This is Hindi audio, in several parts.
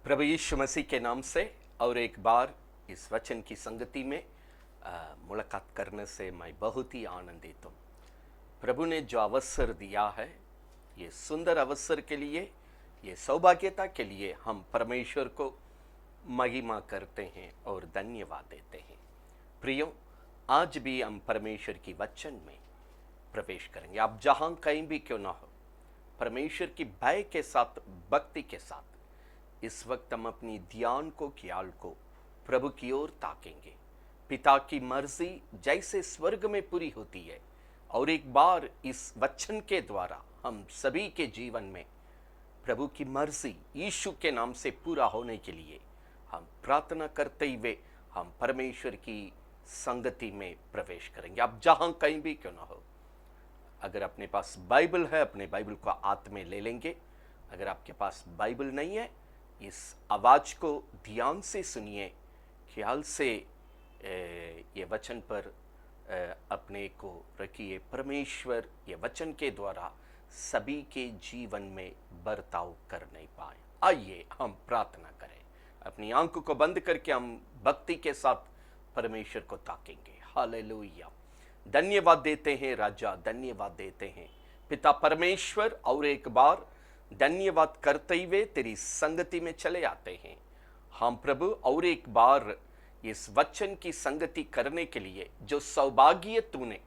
प्रभु यीशु मसीह के नाम से और एक बार इस वचन की संगति में मुलाकात करने से मैं बहुत ही आनंदित हूँ। प्रभु ने जो अवसर दिया है, ये सुंदर अवसर के लिए, ये सौभाग्यता के लिए हम परमेश्वर को महिमा करते हैं और धन्यवाद देते हैं। प्रियो, आज भी हम परमेश्वर की वचन में प्रवेश करेंगे। आप जहाँ कहीं भी क्यों ना हो, परमेश्वर की भय के साथ, भक्ति के साथ इस वक्त हम अपनी ध्यान को, ख्याल को प्रभु की ओर ताकेंगे। पिता की मर्जी जैसे स्वर्ग में पूरी होती है, और एक बार इस वचन के द्वारा हम सभी के जीवन में प्रभु की मर्जी यीशु के नाम से पूरा होने के लिए हम प्रार्थना करते हुए हम परमेश्वर की संगति में प्रवेश करेंगे। आप जहां कहीं भी क्यों ना हो, अगर अपने पास बाइबल है, अपने बाइबल को हाथ में ले लेंगे। अगर आपके पास बाइबल नहीं है, इस आवाज को ध्यान से सुनिए, ख्याल से ये वचन पर अपने को रखिए। परमेश्वर ये वचन के द्वारा सभी के जीवन में बर्ताव कर नहीं पाए। आइए हम प्रार्थना करें। अपनी आंखों को बंद करके हम भक्ति के साथ परमेश्वर को ताकेंगे। हालेलुया। धन्यवाद देते हैं राजा, धन्यवाद देते हैं पिता परमेश्वर, और एक बार धन्यवाद करते हुए तेरी संगति में चले आते हैं हम प्रभु। और एक बार इस वचन की संगति करने के लिए जो सौभाग्य तूने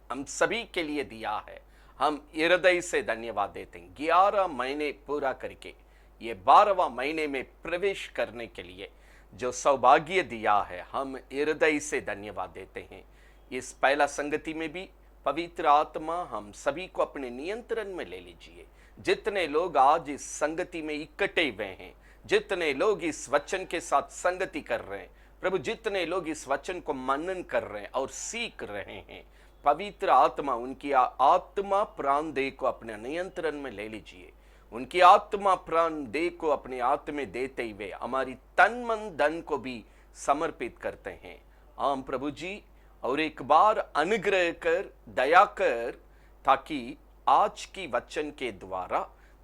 हम सभी के लिए दिया है, हम हृदय से धन्यवाद देते हैं। 11 महीने पूरा करके ये 12वां महीने में प्रवेश करने के लिए जो सौभाग्य दिया है, हम हृदय से धन्यवाद देते हैं। इस पहला संगति में भी पवित्र आत्मा हम सभी को अपने नियंत्रण में ले लीजिए। जितने लोग आज इस संगति में इकट्ठे हुए हैं, जितने लोग इस वचन के साथ संगति कर रहे हैं प्रभु, जितने लोग इस वचन को मनन कर रहे हैं और सीख रहे हैं, पवित्र आत्मा उनकी आत्मा प्राण देह को अपने नियंत्रण में ले लीजिए। उनकी आत्मा प्राण देह को अपने हाथ में देते हुए हमारी तन मन धन को भी समर्पित करते हैं हम प्रभु जी। और एक बार अनुग्रह कर, दया कर, ताकि आज की वचन के द्वारा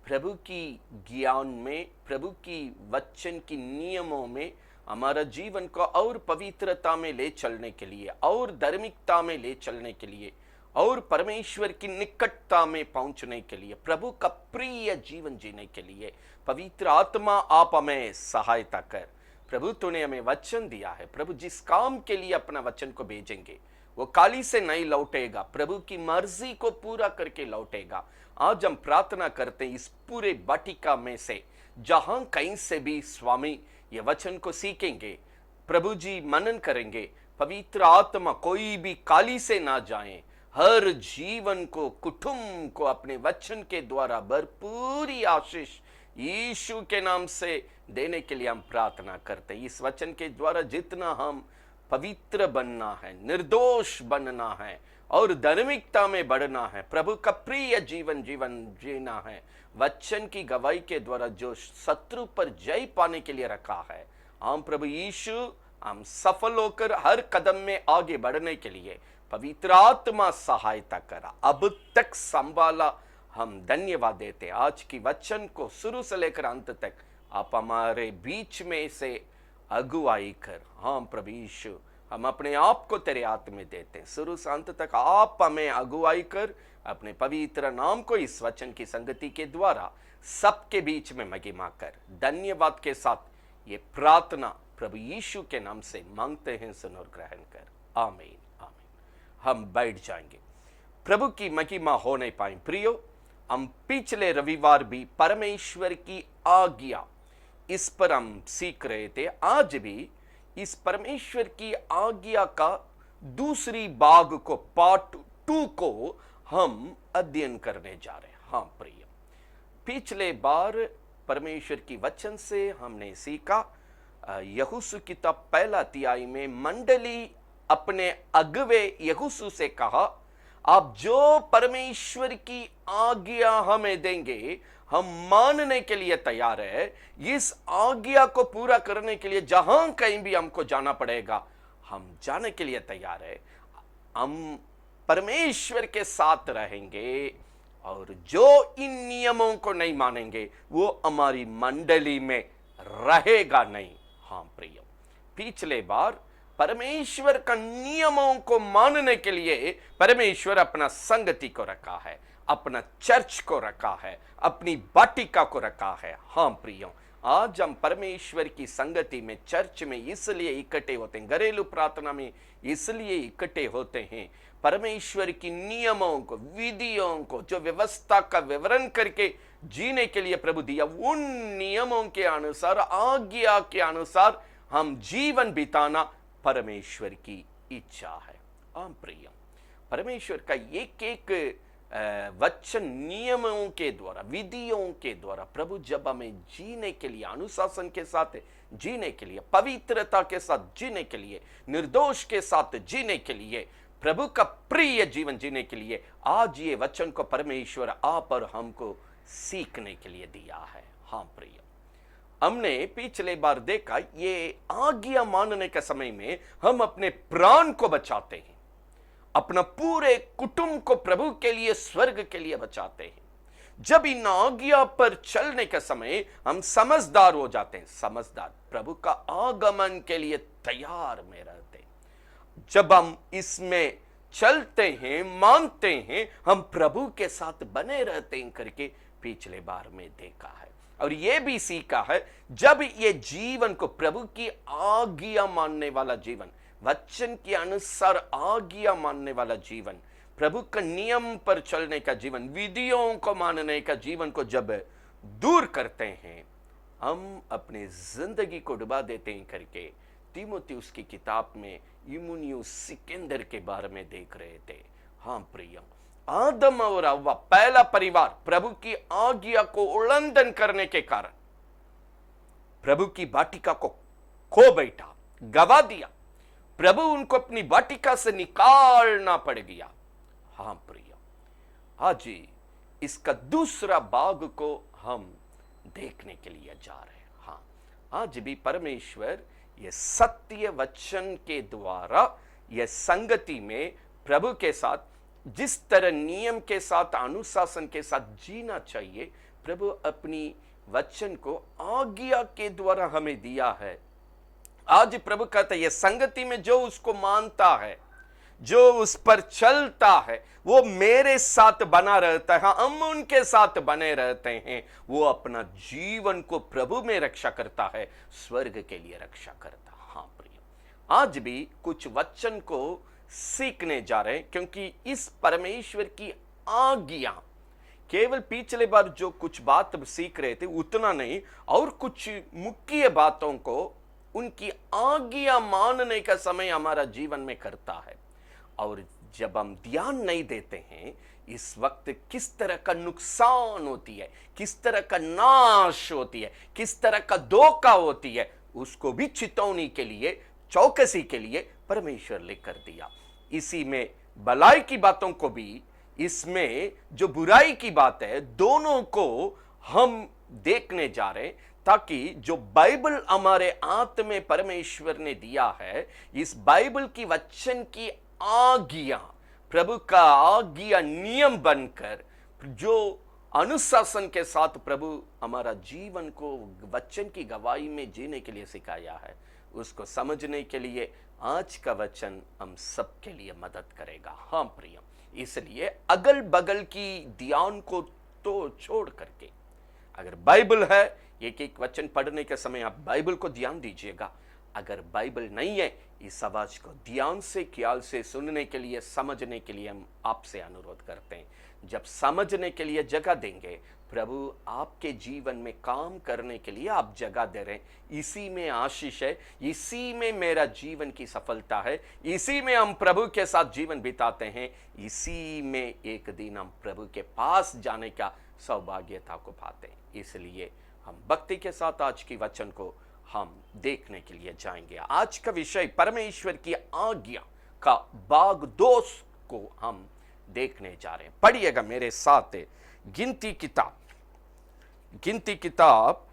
प्रभु की ज्ञान में, प्रभु की वचन की नियमों में हमारा जीवन को और पवित्रता में ले चलने के लिए, और धार्मिकता में ले चलने के लिए, और परमेश्वर की निकटता में पहुंचने के लिए, प्रभु का प्रिय जीवन जीने के लिए पवित्र आत्मा आप हमें सहायता कर। प्रभु तूने हमें वचन दिया है प्रभु, जिस काम के लिए अपना वचन को भेजेंगे वो काली से नहीं लौटेगा, प्रभु की मर्जी को पूरा करके लौटेगा। आज हम प्रार्थना करते हैं इस पूरे वाटिका में से जहां कहीं से भी स्वामी ये वचन को सीखेंगे, प्रभु जी मनन करेंगे, पवित्र आत्मा कोई भी काली से ना जाए, हर जीवन को, कुटुंब को अपने वचन के द्वारा भरपूरी आशीष यीशु के नाम से देने के लिए हम प्रार्थना करते हैं। इस वचन के द्वारा जितना हम पवित्र बनना है, निर्दोष बनना है और धार्मिकता में बढ़ना है, प्रभु का प्रिय जीवन जीना है, वचन की गवाही के द्वारा जो शत्रु पर जय पाने के लिए रखा है, हम प्रभु यीशु हम सफल होकर हर कदम में आगे बढ़ने के लिए पवित्र आत्मा सहायता करा, अब तक संभाला। हम धन्यवाद देते। आज की वचन को शुरू से लेकर अंत तक आप हमारे बीच में से अगुवाई कर। हाँ प्रभु यीशु, हम अपने आप को तेरे हाथ में देते हैं। शुरू से अंत तक आप हमें अगुवाई कर, अपने पवित्र नाम को इस वचन की संगति के द्वारा सबके बीच में महिमा कर। धन्यवाद के साथ ये प्रार्थना प्रभु यीशु के नाम से मांगते हैं, सुन और ग्रहण कर। आमीन आमीन। हम बैठ जाएंगे। प्रभु की महिमा हो नहीं पाए प्रियो, हम पिछले रविवार भी परमेश्वर की आज्ञा इस पर हम सीख रहे थे। आज भी इस परमेश्वर की आज्ञा का दूसरी भाग को, पार्ट 2 को हम अध्ययन करने जा रहे हैं। हाँ प्रिय, पिछले बार परमेश्वर की वचन से हमने सीखा, यहोशू किताब 1 अध्याय में मंडली अपने अगुवे यहोशू से कहा, आप जो परमेश्वर की आज्ञा हमें देंगे हम मानने के लिए तैयार है। इस आज्ञा को पूरा करने के लिए जहां कहीं भी हमको जाना पड़ेगा, हम जाने के लिए तैयार है। हम परमेश्वर के साथ रहेंगे और जो इन नियमों को नहीं मानेंगे वो हमारी मंडली में रहेगा नहीं। हाँ प्रिय, पिछले बार परमेश्वर का नियमों को मानने के लिए परमेश्वर अपना संगति को रखा है, अपना चर्च को रखा है, अपनी वाटिका को रखा है। हाँ प्रियो, आज हम परमेश्वर की संगति में, चर्च में इसलिए इकट्ठे होते हैं, घरेलू प्रार्थना में इसलिए इकट्ठे होते हैं, परमेश्वर की नियमों को, विधियों को, जो व्यवस्था का विवरण करके जीने के लिए प्रभु दिया, उन नियमों के अनुसार, आज्ञा के अनुसार हम जीवन बिताना परमेश्वर की इच्छा है। आम प्रिय, परमेश्वर का एक एक वचन, नियमों के द्वारा, विधियों के द्वारा प्रभु जब हमें जीने के लिए, अनुशासन के साथ जीने के लिए, पवित्रता के साथ जीने के लिए, निर्दोष के साथ जीने के लिए, प्रभु का प्रिय जीवन जीने के लिए आज ये वचन को परमेश्वर आप और हमको सीखने के लिए दिया है। हाँ प्रिय, हमने पिछले बार देखा, ये आज्ञा मानने के समय में हम अपने प्राण को बचाते हैं, अपना पूरे कुटुंब को प्रभु के लिए, स्वर्ग के लिए बचाते हैं। जब इन आज्ञा पर चलने के समय हम समझदार हो जाते हैं, समझदार प्रभु का आगमन के लिए तैयार में रहते हैं। जब हम इसमें चलते हैं, मानते हैं, हम प्रभु के साथ बने रहते हैं करके पिछले बार में देखा है। और यह भी सीखा है, जब ये जीवन को, प्रभु की आज्ञा मानने वाला जीवन, वचन के अनुसार आज्ञा मानने वाला जीवन, प्रभु का नियम पर चलने का जीवन, विधियों को मानने का जीवन को जब दूर करते हैं, हम अपनी जिंदगी को डुबा देते हैं करके तीमुथियुस की किताब में यूमुनियुस सिकंदर के बारे में देख रहे थे। हाँ प्रिय, आदम और हव्वा, पहला परिवार, प्रभु की आज्ञा को उल्लंघन करने के कारण प्रभु की वाटिका को खो बैठा, गवा दिया। प्रभु उनको अपनी वाटिका से निकालना पड़ गया। हाँ प्रिय, आज इसका दूसरा भाग को हम देखने के लिए जा रहे हैं। हाँ, आज भी परमेश्वर ये सत्य वचन के द्वारा, यह संगति में प्रभु के साथ जिस तरह नियम के साथ, अनुशासन के साथ जीना चाहिए, प्रभु अपनी वचन को आज्ञा के द्वारा हमें दिया है। आज प्रभु कहता है, ये संगति में जो उसको मानता है, जो उस पर चलता है, वो मेरे साथ बना रहता है, हम उनके साथ बने रहते हैं, वो अपना जीवन को प्रभु में रक्षा करता है, स्वर्ग के लिए रक्षा करता है। हाँ प्रिय, आज भी कुछ वचन को सीखने जा रहे हैं, क्योंकि इस परमेश्वर की आज्ञा, केवल पिछले बार जो कुछ बात सीख रहे थे उतना नहीं, और कुछ मुख्य बातों को उनकी आज्ञा मानने का समय हमारा जीवन में करता है। और जब हम ध्यान नहीं देते हैं, इस वक्त किस तरह का नुकसान होती है, किस तरह का नाश होती है, किस तरह का धोखा होती है, उसको भी चेतावनी के लिए, चौकसी के लिए परमेश्वर लेकर दिया। इसी में भलाई की बातों को भी, इसमें जो बुराई की बात है, दोनों को हम देखने जा रहे हैं, ताकि जो बाइबल हमारे हाथ में परमेश्वर ने दिया है, इस बाइबल की वचन की आज्ञा, प्रभु का आज्ञा नियम बनकर, जो अनुशासन के साथ प्रभु हमारा जीवन को वचन की गवाही में जीने के लिए सिखाया है, उसको समझने के लिए आज का वचन हम सबके लिए मदद करेगा। हाँ प्रिय, इसलिए अगल बगल की ध्यान को तो छोड़ करके, अगर बाइबल है, एक एक वचन पढ़ने के समय आप बाइबल को ध्यान दीजिएगा। अगर बाइबल नहीं है, इस आवाज को ध्यान से, ख्याल से सुनने के लिए, समझने के लिए हम आपसे अनुरोध करते हैं। जब समझने के लिए जगह देंगे, प्रभु आपके जीवन में काम करने के लिए आप जगह दे रहे हैं। इसी में आशीष है, इसी में मेरा जीवन की सफलता है, इसी में हम प्रभु के साथ जीवन बिताते हैं, इसी में एक दिन हम प्रभु के पास जाने का सौभाग्यता को पाते हैं। इसलिए हम भक्ति के साथ आज की वचन को हम देखने के लिए जाएंगे। आज का विषय परमेश्वर की आज्ञा का भाग 2 को हम देखने जा रहे हैं। पढ़िएगा मेरे साथ, गिनती किताब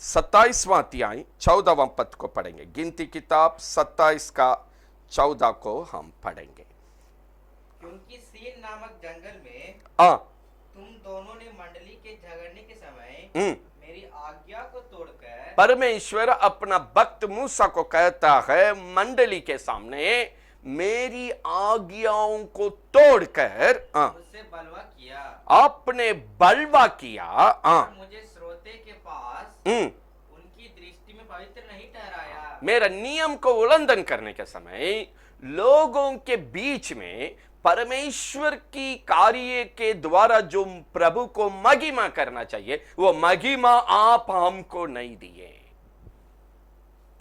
27वां अध्याय 14वां पद को पढ़ेंगे। गिनती किताब 27 का 14 को हम पढ़ेंगे। क्योंकि सीन नामक जंगल में तुम दोनों ने मंडली के झगड़ने के समय मेरी आज्ञा आज्ञा को तोड़कर परमेश्वर अपना भक्त मूसा को कहता है मंडली के सामने, मेरी आज्ञाओं को तोड़कर मुझसे बलवा किया आपने बलवा किया, और मुझे श्रोते के पास उनकी दृष्टि में पवित्र नहीं ठहराया। मेरा नियम को उल्लंघन करने के समय लोगों के बीच में परमेश्वर की कार्य के द्वारा जो प्रभु को महिमा करना चाहिए, वो महिमा आप हमको नहीं दिए।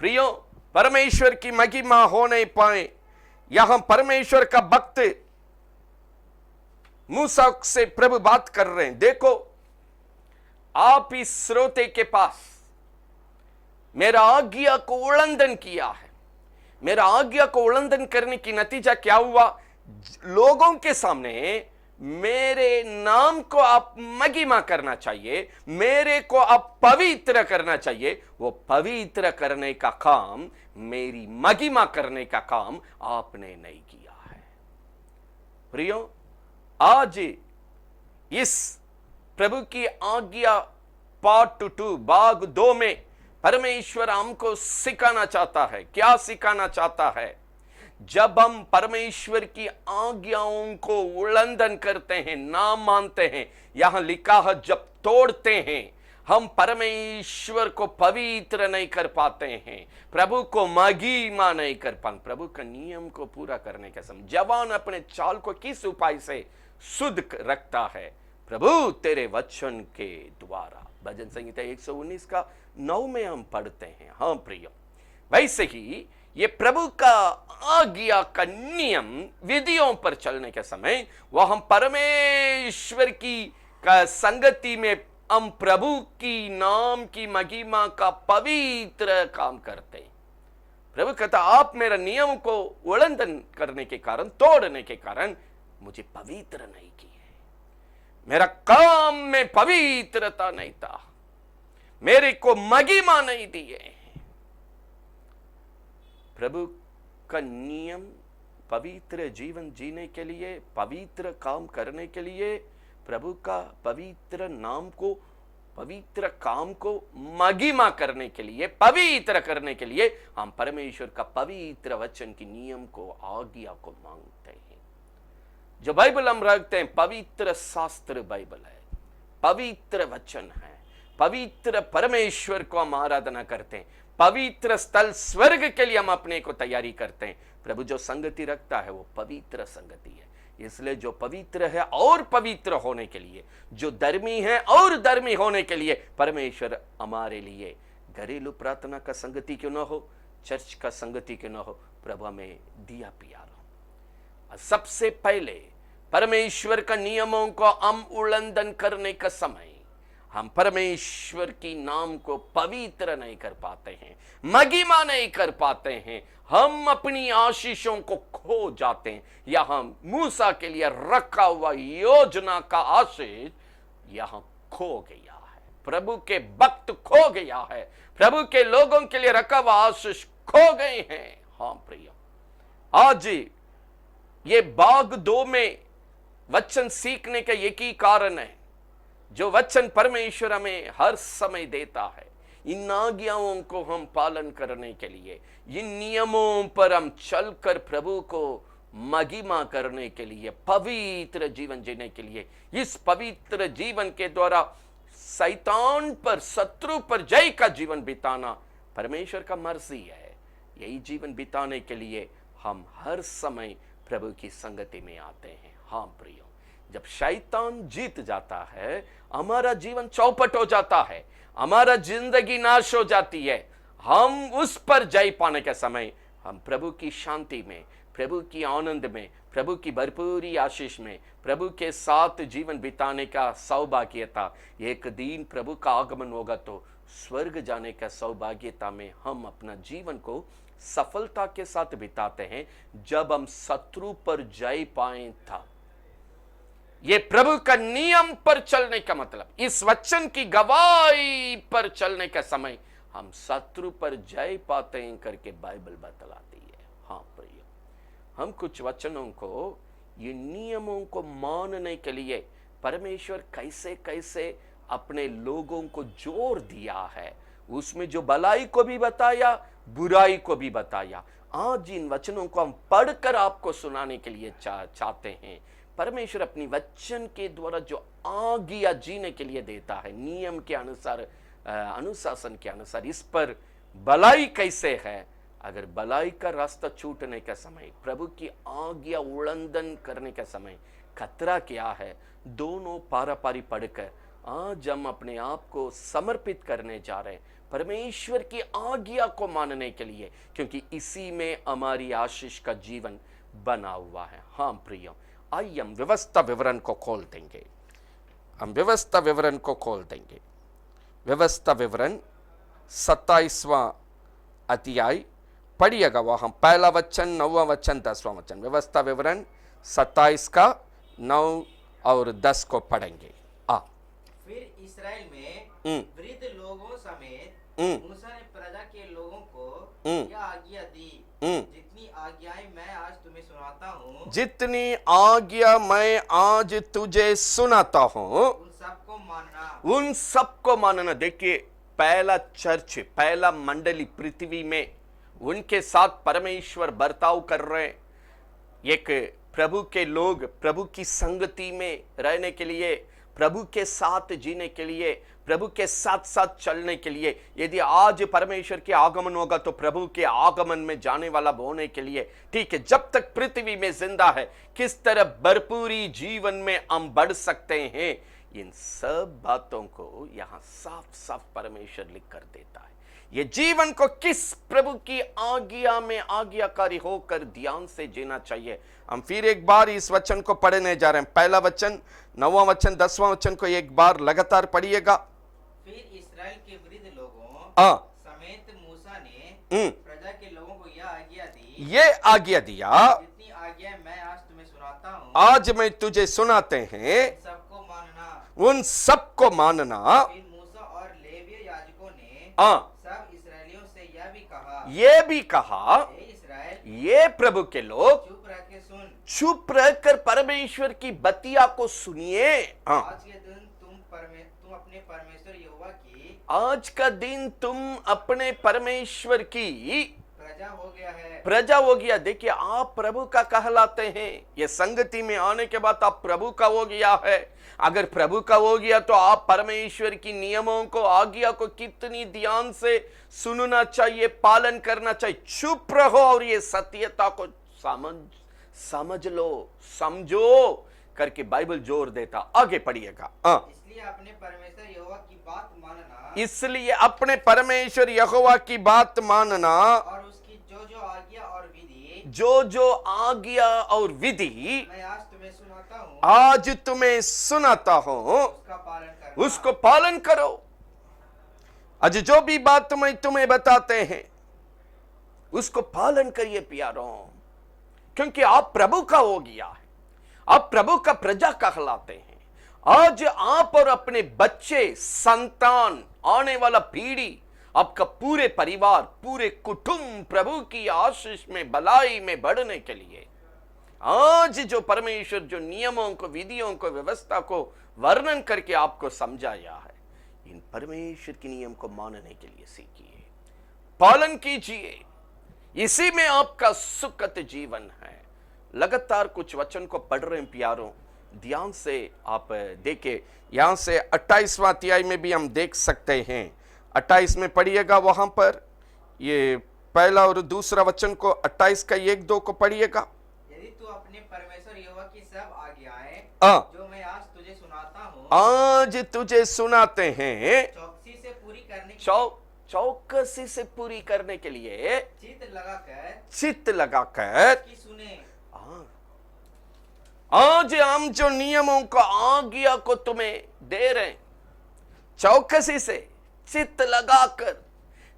प्रियो, परमेश्वर की महिमा हो नहीं पाए। यहां परमेश्वर का भक्त मूसा से प्रभु बात कर रहे हैं, देखो आप इस श्रोते के पास मेरा आज्ञा को उल्लंघन किया है। मेरा आज्ञा को उल्लंघन करने की नतीजा क्या हुआ? लोगों के सामने मेरे नाम को आप महिमा करना चाहिए, मेरे को आप पवित्र करना चाहिए। वो पवित्र करने का काम, मेरी महिमा करने का काम आपने नहीं किया है। प्रियो, आज इस प्रभु की आज्ञा पार्ट 2 भाग 2 में परमेश्वर हमको सिखाना चाहता है। क्या सिखाना चाहता है? जब हम परमेश्वर की आज्ञाओं को उल्लंघन करते हैं, ना मानते हैं, यहां लिखा है जब तोड़ते हैं, हम परमेश्वर को पवित्र नहीं कर पाते हैं, प्रभु को महिमा नहीं कर पाते। प्रभु का नियम को पूरा करने के समय जवान अपने चाल को किस उपाय से शुद्ध रखता है? प्रभु तेरे वचन के द्वारा। भजन संहिता 119 का 9 में हम पढ़ते हैं। हाँ प्रियो, वैसे ही ये प्रभु का आज्ञा का नियम विधियों पर चलने के समय वह हम परमेश्वर की का संगति में हम प्रभु की नाम की महिमा का पवित्र काम करते हैं। प्रभु कहता, आप मेरा नियम को उल्लंघन करने के कारण, तोड़ने के कारण मुझे पवित्र नहीं किए। मेरा काम में पवित्रता नहीं था, मेरे को महिमा नहीं दिए। प्रभु का नियम पवित्र जीवन जीने के लिए, पवित्र काम करने के लिए, प्रभु का पवित्र नाम को, पवित्र काम को महिमा करने के लिए, पवित्र करने के लिए हम परमेश्वर का पवित्र वचन की नियम को, आज्ञा को मांगते हैं। जो बाइबल हम रखते हैं, पवित्र शास्त्र बाइबल है, पवित्र वचन है, पवित्र परमेश्वर को हम आराधना करते हैं, पवित्र स्थल स्वर्ग के लिए हम अपने को तैयारी करते हैं। प्रभु जो संगति रखता है वो पवित्र संगति है। इसलिए जो पवित्र है और पवित्र होने के लिए, जो धर्मी है और धर्मी होने के लिए परमेश्वर हमारे लिए घरेलू प्रार्थना का संगति क्यों ना हो, चर्च का संगति क्यों ना हो, प्रभु हमें दिया पियारा। सबसे पहले परमेश्वर का नियमों को हम उल्लंघन करने का समय हम परमेश्वर की नाम को पवित्र नहीं कर पाते हैं, महिमा नहीं कर पाते हैं, हम अपनी आशीषों को खो जाते हैं। यहां मूसा के लिए रखा हुआ योजना का आशीष यहां खो गया है, प्रभु के भक्त खो गया है, प्रभु के लोगों के लिए रखा हुआ आशीष खो गए हैं। हाँ प्रिय, आज ये भाग 2 में वचन सीखने का एक ही कारण है, जो वचन परमेश्वर हमें हर समय देता है, इन आज्ञाओं को हम पालन करने के लिए, इन नियमों पर हम चलकर प्रभु को महिमा करने के लिए, पवित्र जीवन जीने के लिए, इस पवित्र जीवन के द्वारा शैतान पर, शत्रु पर जय का जीवन बिताना परमेश्वर का मर्जी है। यही जीवन बिताने के लिए हम हर समय प्रभु की संगति में आते हैं। हाँ प्रियो, जब शैतान जीत जाता है, हमारा जीवन चौपट हो जाता है, हमारा जिंदगी नाश हो जाती है। हम उस पर जय पाने के समय हम प्रभु की शांति में, प्रभु की आनंद में, प्रभु की भरपूरी आशीष में, प्रभु के साथ जीवन बिताने का सौभाग्यता, एक दिन प्रभु का आगमन होगा तो स्वर्ग जाने का सौभाग्यता में हम अपना जीवन को सफलता के साथ बिताते हैं। जब हम शत्रु पर जय पाए था, ये प्रभु का नियम पर चलने का मतलब, इस वचन की गवाही पर चलने का समय हम शत्रु पर जय पाते हैं करके बाइबल बतलाती है। हाँ प्रिय, हम कुछ वचनों को, ये नियमों को मानने के लिए परमेश्वर कैसे कैसे अपने लोगों को जोर दिया है, उसमें जो भलाई को भी बताया, बुराई को भी बताया। आज इन वचनों को हम पढ़कर आपको सुनाने के लिए चाहते हैं। परमेश्वर अपनी वचन के द्वारा जो आज्ञा जीने के लिए देता है, नियम के अनुसार, अनुशासन के अनुसार, इस पर भलाई कैसे है। अगर भलाई का रास्ता छूटने का समय, प्रभु की आज्ञा उल्लंघन करने का समय, खतरा क्या है, दोनों पारापारी पढ़कर आज हम अपने आप को समर्पित करने जा रहे हैं परमेश्वर की आज्ञा को मानने के लिए, क्योंकि इसी में हमारी आशीष का जीवन बना हुआ है। हाँ प्रियो, आइए हम व्यवस्था विवरण को खोल देंगे। हम व्यवस्था विवरण को खोल देंगे। व्यवस्था विवरण 27वां अध्याय पढ़िएगा, वहां पहला वचन, 9वां वचन, 10वां वचन। व्यवस्था विवरण 27 का 9 और 10 को पढ़ेंगे। फिर इस्राएल में वृद्ध लोगों समेत मूसा ने प्रजा के लोगों को यह आज्ञा दी, जितनी आज्ञाएं मैं आज तुम्हें सुनाता हूँ, जितनी आज्ञा मैं आज तुझे सुनाता हूँ, उन सबको मानना, उन सबको मानना। देखिए, पहला चर्च, पहला मंडली पृथ्वी में उनके साथ परमेश्वर बर्ताव कर रहे हैं। एक प्रभु के लोग प्रभु की संगति में रहने के लिए, प्रभु के साथ जीने के लिए, प्रभु के साथ साथ चलने के लिए, यदि आज परमेश्वर के आगमन होगा तो प्रभु के आगमन में जाने वाला होने के लिए, ठीक है, जब तक पृथ्वी में जिंदा है किस तरह भरपूरी जीवन में हम बढ़ सकते हैं, इन सब बातों को यहां साफ साफ परमेश्वर लिख कर देता है। ये जीवन को किस प्रभु की आज्ञा में आज्ञाकारी होकर ध्यान से जीना चाहिए। हम फिर एक बार इस वचन को पढ़ने जा रहे हैं। पहला वचन, 9वां वचन, 10वां वचन को एक बार लगातार पढ़िएगा। फिर इस्राएल के वृद्ध लोगों समेत मूसा ने प्रजा के लोगों को यह आज्ञा दी, ये आज्ञा दिया, जितनी आज्ञा मैं आज तुम्हें सुनाता हूँ, आज मैं तुझे सुनाते हैं, सबको मानना, उन सबको मानना। फिर मूसा और लेवीय याजकों ने सब इसराइलियों से यह भी कहा, ये भी कहा, इस्राएल, ये प्रभु के लोग चुप रह के सुन, चुप रहकर परमेश्वर की बतिया को सुनिए। आज के दिन तुम अपने परमेश्वर यहोवा की, आज का दिन तुम अपने परमेश्वर की प्रजा हो गया है, प्रजा हो गया। देखिए, आप प्रभु का कहलाते हैं। ये संगति में आने के बाद आप प्रभु का हो गया है। अगर प्रभु का हो गया तो आप परमेश्वर की नियमों को, आज्ञा को कितनी ध्यान से सुनना चाहिए, पालन करना चाहिए। चुप रहो और ये सत्यता को समझ लो, समझो करके बाइबल जोर देता। आगे पढ़िएगा। इसलिए अपने परमेश्वर यहोवा की बात मानना, इसलिए अपने परमेश्वर यहोवा की बात मानना, और उसकी जो जो आज्ञा और विधि, जो जो आज्ञा और विधि मैं आज तुम्हें सुनाता हूँ, आज तुम्हें सुनाता हूं, उसका पालन करना, उसको पालन करो। आज जो भी बात मैं तुम्हें बताते हैं उसको पालन करिए प्यारों, क्योंकि आप प्रभु का हो गया है, आप प्रभु का प्रजा कहलाते हैं। आज आप और अपने बच्चे, संतान, आने वाला पीढ़ी, आपका पूरे परिवार, पूरे कुटुंब प्रभु की आशीष में, भलाई में बढ़ने के लिए आज जो परमेश्वर जो नियमों को, विधियों को, व्यवस्था को वर्णन करके आपको समझाया है, इन परमेश्वर के नियम को मानने के लिए सीखिए, पालन कीजिए। इसी में आपका सुखद जीवन है। लगातार कुछ वचन को पढ़ रहे हैं प्यारों, ध्यान से आप देखें। यहां से 28वां अध्याय में भी हम देख सकते हैं। 28 में पढ़िएगा, वहां पर ये पहला और दूसरा वचन को 28 का 1-2 को पढ़िएगा। यदि तू अपने परमेश्वर यहोवा की सब आज्ञाएं जो मैं आज तुझे सुनाता हूँ, आज तुझे सुनाते हैं, चौकसी से पूरी करने चौकसी से पूरी करने के लिए चित्त लगाकर की सुने। आज हम जो नियमों का, आज्ञा को तुम्हें दे रहे हैं, चौकसी से, चित्त लगाकर,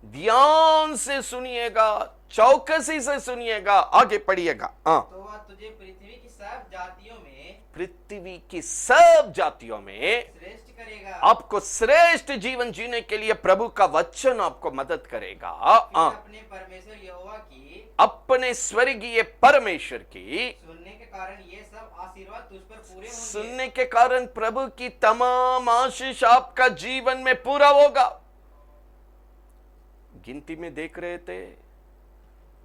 ध्यान से सुनिएगा, चौकसी से सुनिएगा। आगे पढ़िएगा। तो वह तुझे पृथ्वी की सब जातियों में, पृथ्वी की सब जातियों में श्रेष्ठ करेगा। आपको श्रेष्ठ जीवन जीने के लिए प्रभु का वचन आपको मदद करेगा। अपने परमेश्वर यहोवा की, अपने स्वर्गीय परमेश्वर की सुनने के कारण ये सब आशीर्वाद तुझ पर पूरे होंगे। सुनने के कारण प्रभु की तमाम आशीष आपका जीवन में पूरा होगा। गिनती में देख रहे थे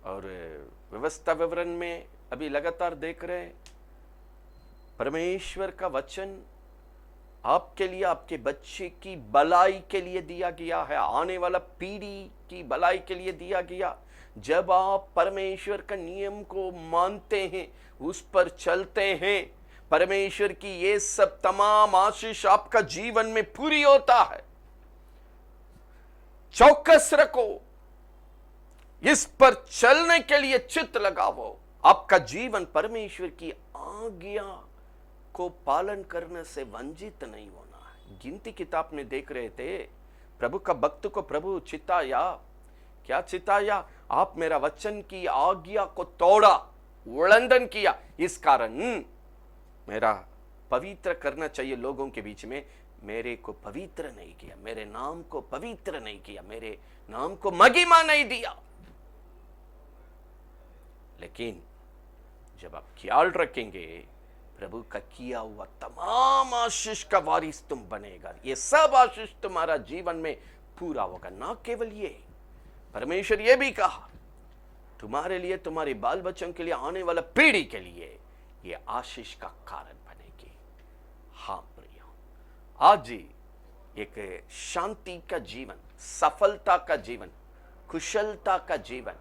और व्यवस्था विवरण में अभी लगातार देख रहे हैं, परमेश्वर का वचन आपके लिए, आपके बच्चे की भलाई के लिए दिया गया है, आने वाला पीढ़ी की भलाई के लिए दिया गया। जब आप परमेश्वर का नियम को मानते हैं, उस पर चलते हैं, परमेश्वर की ये सब तमाम आशीष आपका जीवन में पूरी होता है। चौकस रखो, इस पर चलने के लिए चित्त लगाओ। आपका जीवन परमेश्वर की आज्ञा को पालन करने से वंचित नहीं होना है। गिनती किताब में देख रहे थे, प्रभु का भक्त को प्रभु चिताया, क्या चिताया? आप मेरा वचन की आज्ञा को तोड़ा, उल्लंघन किया, इस कारण मेरा पवित्र करना चाहिए लोगों के बीच में, मेरे को पवित्र नहीं किया, मेरे नाम को पवित्र नहीं किया, मेरे नाम को महिमा नहीं दिया। लेकिन जब आप ख्याल रखेंगे, प्रभु का किया हुआ तमाम आशीष का वारिस तुम बनेगा। ये सब आशीष तुम्हारा जीवन में पूरा होगा। ना केवल ये, परमेश्वर ये भी कहा तुम्हारे लिए, तुम्हारे बाल बच्चों के लिए, आने वाला पीढ़ी के लिए ये आशीष का कारण बनेगी। हाँ प्रियो, आज एक शांति का जीवन, सफलता का जीवन, कुशलता का जीवन,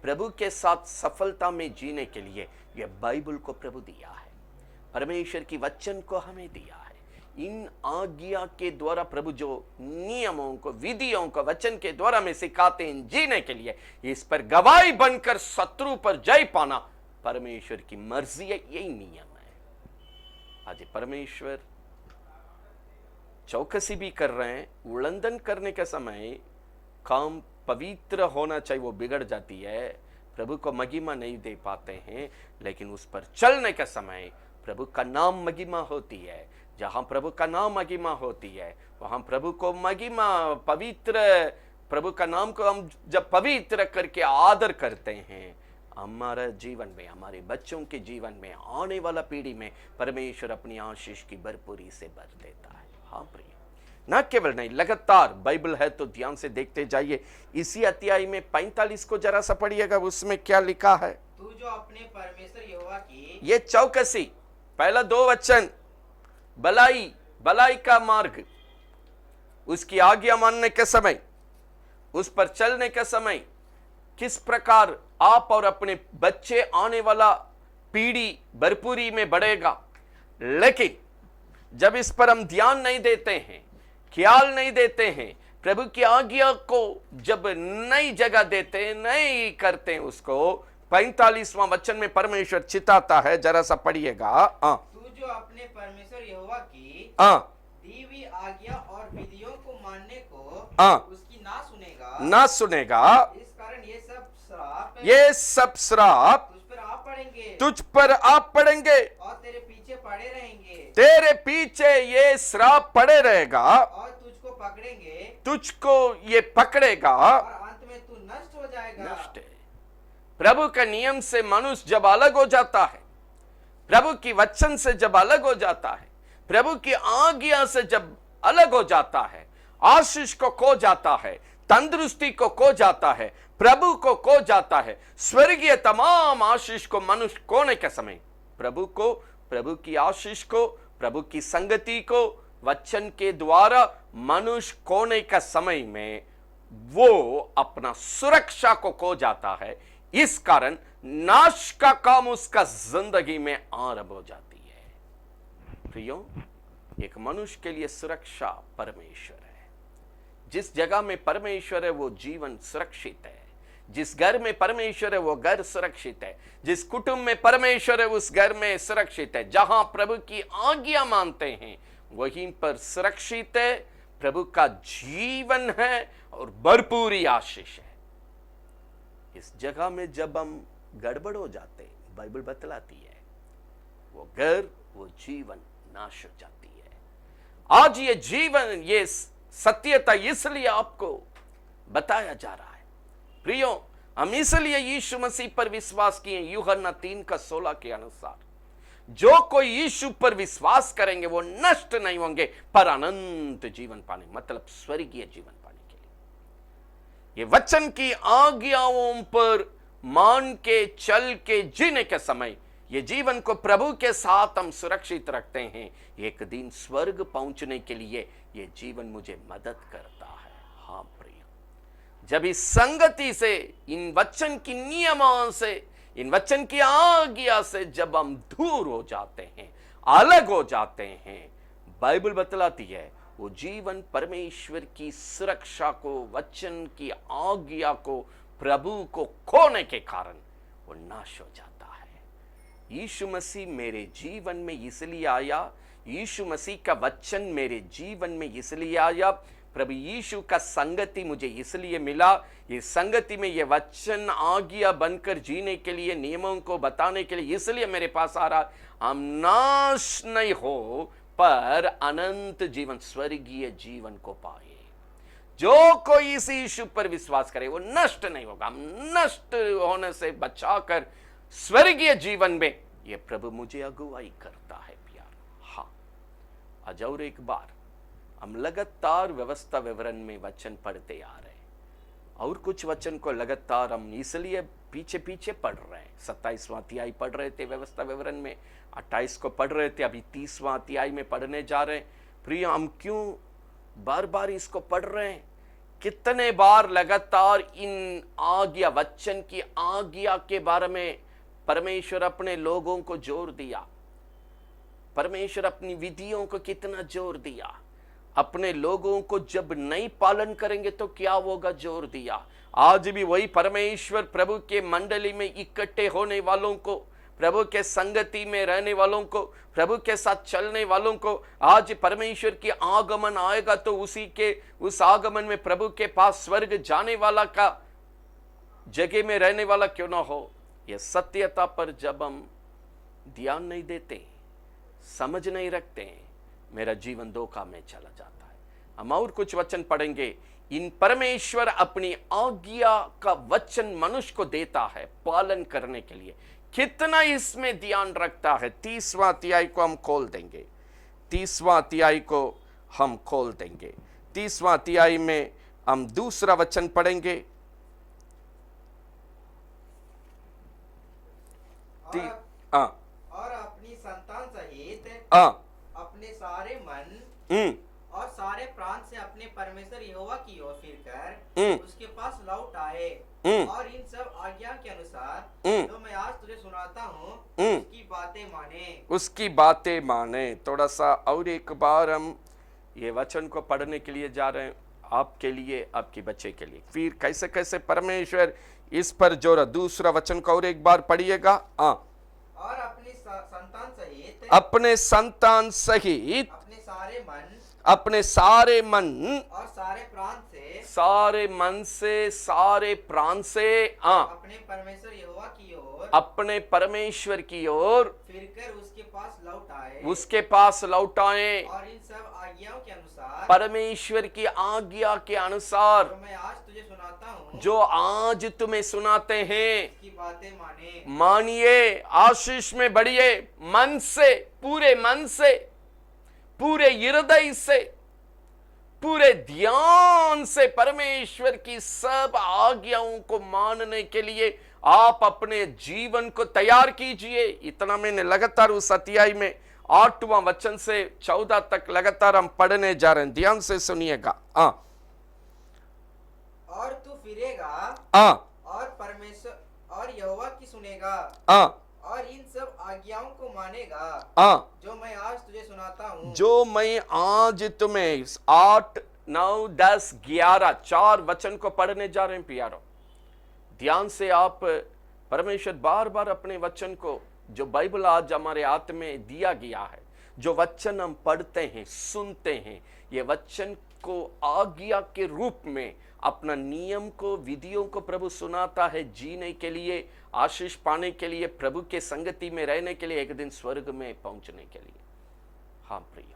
प्रभु के साथ सफलता में जीने के लिए यह बाइबल को प्रभु दिया है, परमेश्वर की वचन को हमें दिया है। इन आज्ञा के द्वारा प्रभु जो नियमों को, विधियों को वचन के द्वारा में सिखाते हैं जीने के लिए, इस पर गवाही बनकर शत्रु पर जय पाना परमेश्वर की मर्जी है, यही नियम है। आज परमेश्वर चौकसी भी कर रहे हैं, उल्लंघन करने के समय काम पवित्र होना चाहिए, वो बिगड़ जाती है, प्रभु को महिमा नहीं दे पाते हैं। लेकिन उस पर चलने का समय प्रभु का नाम महिमा होती है। जहां प्रभु का नाम महिमा होती है, वहां प्रभु को महिमा, पवित्र प्रभु का नाम को हम जब पवित्र करके आदर करते हैं, हमारा जीवन में, हमारे बच्चों के जीवन में, आने वाला पीढ़ी में परमेश्वर अपनी आशीष की भरपूरी से भर देता है। हाँ प्रिय, ना केवल नहीं, लगातार बाइबल है तो ध्यान से देखते जाइए। इसी अध्याय में 45 को जरा सा पढ़िएगा, उसमें क्या लिखा है? तू जो अपने परमेश्वर यहोवा की, ये चौकसी, पहला 2 वचन, भलाई, भलाई का मार्ग, उसकी आज्ञा मानने के समय, उस पर चलने के समय किस प्रकार आप और अपने बच्चे, आने वाला पीढ़ी भरपूरी में बढ़ेगा। लेकिन जब इस पर हम ध्यान नहीं देते हैं, ख्याल नहीं देते हैं, प्रभु की आज्ञा को जब नई जगह देते हैं, नहीं करते हैं उसको, 45वां वचन में परमेश्वर चिताता है, जरा सा पढ़िएगा। तू जो अपने परमेश्वर यहोवा की दी हुई आज्ञा और विधियों को मानने को उसकी ना सुनेगा, ना सुनेगा, इस कारण ये सब श्राप, ये सब श्राप तुझ पर आ पड़ेंगे, तुझ पर आप पड़ेंगे, और तेरे पीछे पड़े रहेंगे, तेरे पीछे ये श्राप पड़े रहेगा, और तुझको पकड़ेंगे, तुझको ये पकड़ेगा, और अंत में तू नष्ट हो जाएगा। नष्ट है। प्रभु का नियम से मनुष्य जब अलग हो जाता है, प्रभु की वचन से जब अलग हो जाता है, प्रभु की आज्ञा से जब अलग हो जाता है, आशीष को खो जाता है, तंदुरुस्ती को खो जाता है, प्रभु को खो जाता है, स्वर्गीय तमाम आशीष को मनुष्य खोने के समय, प्रभु को, प्रभु की आशीष को, प्रभु की संगति को वचन के द्वारा मनुष्य खोने का समय में वो अपना सुरक्षा को खो जाता है। इस कारण नाश का काम उसका जिंदगी में आरंभ हो जाती है। प्रियो, एक मनुष्य के लिए सुरक्षा परमेश्वर है। जिस जगह में परमेश्वर है वो जीवन सुरक्षित है, जिस घर में परमेश्वर है वो घर सुरक्षित है, जिस कुटुंब में परमेश्वर है उस घर में सुरक्षित है। जहां प्रभु की आज्ञा मानते हैं वहीं पर सुरक्षित है, प्रभु का जीवन है और भरपूरी आशीष है। इस जगह में जब हम गड़बड़ हो जाते हैं, बाइबल बतलाती है वो घर, वो जीवन नाश हो जाती है। आज ये जीवन, ये सत्यता इसलिए आपको बताया जा रहा है। प्रियो, हम इसलिए यीशु मसीह पर विश्वास किए, यूहन्ना 3:16 के अनुसार, जो कोई यीशु पर विश्वास करेंगे वो नष्ट नहीं होंगे पर अनंत जीवन पाने, मतलब स्वर्गीय जीवन पाने के लिए। ये वचन की आज्ञाओं पर मान के चल के जीने के समय ये जीवन को प्रभु के साथ हम सुरक्षित रखते हैं। एक दिन स्वर्ग पहुंचने के लिए ये जीवन मुझे मदद करता है। हाँ प्रिय, जब इस संगति से, इन वचन की नियमों से, इन वचन की आज्ञा से जब हम दूर हो जाते हैं, अलग हो जाते हैं, बाइबल बतलाती है वो जीवन परमेश्वर की सुरक्षा को, वचन की आज्ञा को, प्रभु को खोने के कारण वो नाश हो जाता है। यीशु मसीह मेरे जीवन में इसलिए आया, यीशु मसीह का वचन मेरे जीवन में इसलिए आया, प्रभु यीशु का संगति मुझे इसलिए मिला, ये संगति में ये वचन आज्ञा बनकर जीने के लिए, नियमों को बताने के लिए इसलिए मेरे पास आ रहा। हम नाश नहीं हो पर अनंत जीवन, स्वर्गीय जीवन को पाए। जो कोई इस यीशु पर विश्वास करे वो नष्ट नहीं होगा। हम नष्ट होने से बचाकर स्वर्गीय जीवन में ये प्रभु मुझे अगुवाई करता है प्यार। हाँ, आज और एक बार हम लगातार व्यवस्था विवरण में वचन पढ़ते आ रहे हैं और कुछ वचन को लगातार हम इसलिए पीछे पीछे पढ़ रहे हैं। 27वां अध्याय पढ़ रहे थे व्यवस्था विवरण में, 28 को पढ़ रहे थे, अभी 30वां अध्याय में पढ़ने जा रहे हैं। प्रिय, हम क्यों बार बार इसको पढ़ रहे हैं? कितने बार लगातार इन आज्ञा, वचन की आज्ञा के बारे में परमेश्वर अपने लोगों को जोर दिया। परमेश्वर अपनी विधियों को कितना जोर दिया। अपने लोगों को जब नहीं पालन करेंगे तो क्या होगा, जोर दिया। आज भी वही परमेश्वर प्रभु के मंडली में इकट्ठे होने वालों को, प्रभु के संगति में रहने वालों को, प्रभु के साथ चलने वालों को आज परमेश्वर की आगमन आएगा तो उस आगमन में प्रभु के पास स्वर्ग जाने वाला का जगह में रहने वाला क्यों ना हो। यह सत्यता पर जब हम ध्यान नहीं देते, समझ नहीं रखते, मेरा जीवन धोखा में चला जाता है। हम और कुछ वचन पढ़ेंगे। इन परमेश्वर अपनी आज्ञा का वचन मनुष्य को देता है पालन करने के लिए। कितना इसमें ध्यान रखता है। 30वां अध्याय को हम खोल देंगे। 30वां अध्याय को हम खोल देंगे। 30वां अध्याय में हम दूसरा वचन पढ़ेंगे। और अपनी संतान सहित अपने सारे मन और सारे प्राण से अपने परमेश्वर यहोवा की ओर फिरकर उसके पास लौट आए और इन सब आज्ञा के अनुसार जो मैं आज तुझे सुनाता हूँ उसकी बातें माने। थोड़ा सा और एक बार हम ये वचन को पढ़ने के लिए जा रहे हैं, आपके लिए, आपके बच्चे के लिए। फिर कैसे कैसे परमेश्वर इस पर जोर। दूसरा वचन को और एक बार पढ़िएगा। और अपने संतान सहित अपने संतान सहित अपने सारे मन और सारे प्राण से, सारे मन से, सारे प्राण से अपने परमेश्वर यहोवा की ओर, अपने परमेश्वर की ओर फिरकर उसके पास लौट आए, उसके पास लौट आए और इन सब आज्ञाओं के अनुसार, परमेश्वर की आज्ञा के अनुसार जो मैं आज तुझे सुनाता हूँ, जो आज तुम्हें सुनाते हैं, की बातें मानिए, आशीष में बढ़िए, मन से, पूरे मन से, पूरे हृदय से, पूरे ध्यान से परमेश्वर की सब आज्ञाओं को मानने के लिए आप अपने जीवन को तैयार कीजिए। इतना मैंने लगातार उस अध्याय में 8वां वचन से 14 तक लगातार हम पढ़ने जा रहे हैं। ध्यान से सुनिएगा। और तू फिरेगा और परमेश्वर और यहोवा की सुनेगा और इन सब आज्ञाओं को मानेगा जो मैं आज तुझे सुनाता हूँ। जो मैं आज तुम्हें 8, 9, 10, 11 4 वचन को पढ़ने जा रहे हैं प्यारो। ध्यान से आप परमेश्वर बार बार अपने वचन को, जो बाइबल आज हमारे हाथ में दिया गया है, जो वचन हम पढ़ते हैं, सुनते हैं, ये वचन को आज्ञा के रूप में अपना नियम को, विधियों को प्रभु सुनाता है जीने के लिए, आशीष पाने के लिए, प्रभु के संगति में रहने के लिए, एक दिन स्वर्ग में पहुंचने के लिए। हाँ प्रिय,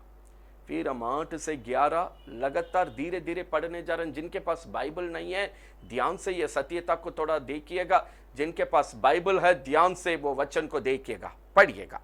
फिर हम 8 से 11 लगातार धीरे धीरे पढ़ने जा रहे हैं। जिनके पास बाइबल नहीं है ध्यान से यह सत्यता को थोड़ा देखिएगा। जिनके पास बाइबल है ध्यान से वो वचन को देखिएगा, पढ़िएगा।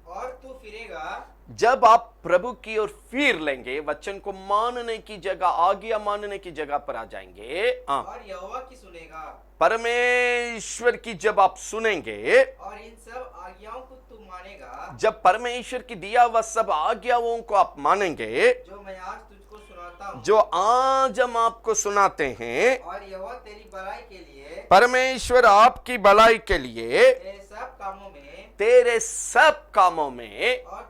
और तू फिरेगा। जब आप प्रभु की ओर फिर लेंगे, वचन को मानने की जगह, आज्ञा मानने की जगह पर आ जाएंगे, और यहोवा की सुनेगा। परमेश्वर की जब आप सुनेंगे और इन सब आज्ञाओं को तू मानेगा, जब परमेश्वर की दिया हुआ सब आज्ञाओं को आप मानेंगे, जो मैं आज तुझको सुनाता हूँ, जो आज हम आपको सुनाते हैं, और यहोवा तेरी भलाई के लिए, परमेश्वर आपकी भलाई के लिए, तेरे सब कामों में, और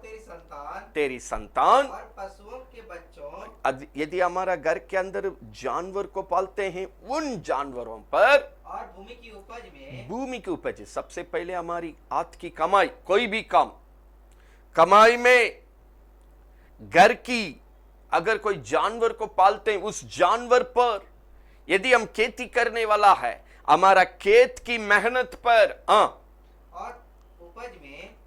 तेरी संतान और पशुओं के बच्चों, यदि हमारा घर के अंदर जानवर को पालते हैं, उन जानवरों पर, और भूमि की उपज, सबसे पहले हमारी हाथ की कमाई, कोई भी काम, कमाई में घर की, अगर कोई जानवर को पालते हैं, उस जानवर पर, यदि हम खेती करने वाला है, हमारा खेत की मेहनत पर,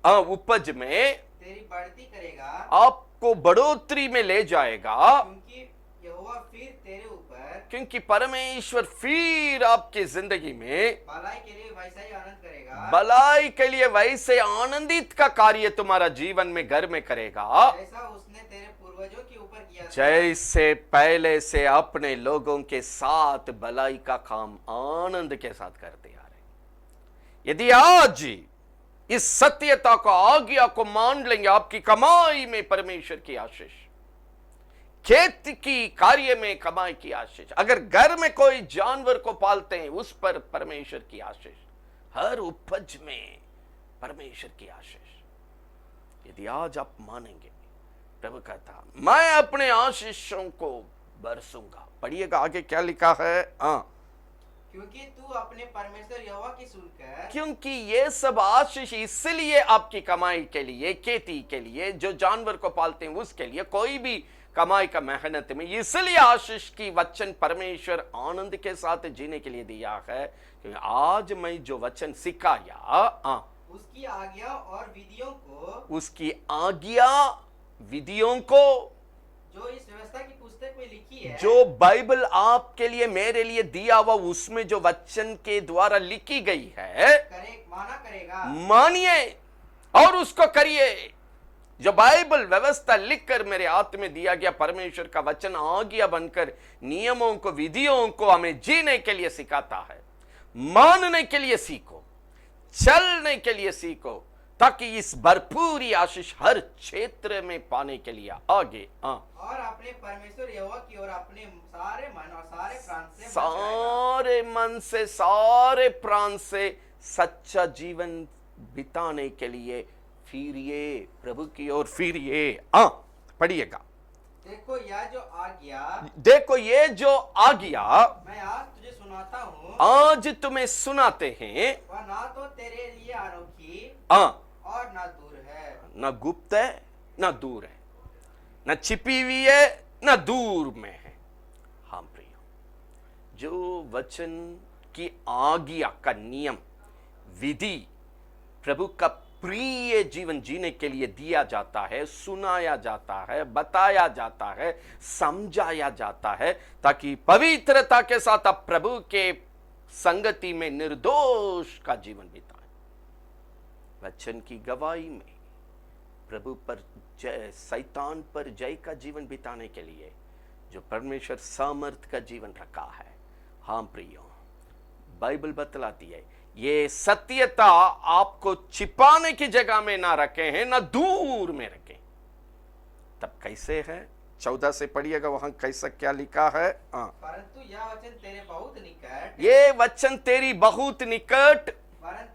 और उपज में तेरी बढ़ती करेगा, आपको बढ़ोतरी में ले जाएगा, क्योंकि यहोवा फिर तेरे ऊपर, क्योंकि परमेश्वर फिर आपकी जिंदगी में भलाई के लिए वैसा ही आनंद करेगा, भलाई के लिए वैसे आनंदित का कार्य तुम्हारा जीवन में घर में करेगा, जैसा उसने तेरे पूर्वजों के ऊपर किया था। जैसे पहले से अपने लोगों के साथ भलाई का काम आनंद के साथ करते आ रहे। यदि आज इस सत्यता को, आज्ञा को मान लेंगे, आपकी कमाई में परमेश्वर की आशीष, खेत की कार्य में कमाई की आशीष, अगर घर में कोई जानवर को पालते हैं, उस पर परमेश्वर की आशीष, हर उपज में परमेश्वर की आशीष, यदि आज आप मानेंगे, प्रभु कहता मैं अपने आशीषों को बरसूंगा। पढ़िएगा आगे क्या लिखा है। क्योंकि तू अपने परमेश्वर यहोवा की सुनकर, क्योंकि ये सब आशीष इसलिए आपकी कमाई के लिए, खेती के लिए, जो जानवर को पालते हैं उसके लिए, कोई भी कमाई का मेहनत में, इसलिए आशीष की वचन परमेश्वर आनंद के साथ जीने के लिए दिया है। क्योंकि आज मैं जो वचन सिखाया, उसकी आज्ञा और विधियों को, उसकी आज्ञा विधियों को, जो इस व्यवस्था की पुस्तक में लिखी है, जो बाइबल आपके लिए, मेरे लिए दिया हुआ, उसमें जो वचन के द्वारा लिखी गई है, माना करेगा, मानिए और उसको करिए। जो बाइबल व्यवस्था लिखकर मेरे हाथ में दिया गया परमेश्वर का वचन आज्ञा बनकर नियमों को, विधियों को हमें जीने के लिए सिखाता है। मानने के लिए सीखो, चलने के लिए सीखो, ताकि इस भरपूरी आशीष हर क्षेत्र में पाने के लिए आगे और अपने परमेश्वर यहोवा की ओर अपने सारे मन और सारे प्राण से, सारे मन से, सारे प्राण से सच्चा जीवन बिताने के लिए फिरिए, प्रभु की ओर फिरिए। पढ़िएगा। देखो ये जो आज्ञा मैं आज तुझे सुनाता हूँ, आज तुम्हें सुनाते हैं, वह ना तो तेरे लिए अनोखी और ना दूर है, न गुप्त है, न दूर है, न छिपी हुई है, न दूर में है। हाँ प्रियो, जो वचन की आज्ञा का नियम, विधि प्रभु का प्रिय जीवन जीने के लिए दिया जाता है, सुनाया जाता है, बताया जाता है, समझाया जाता है, ताकि पवित्रता के साथ आप प्रभु के संगति में निर्दोष का जीवन बिताएं। वचन की गवाही में प्रभु पर जय, शैतान पर जय का जीवन बिताने के लिए जो परमेश्वर सामर्थ का जीवन रखा है। हाँ प्रियो, बाइबल बतलाती है ये सत्यता आपको छिपाने की जगह में ना रखे हैं, ना दूर में रखें। तब कैसे है? 14 से पढ़िएगा, वहां कैसा क्या लिखा है। परंतु यह वचन तेरे बहुत निकट, ये वचन तेरी बहुत निकट, वरन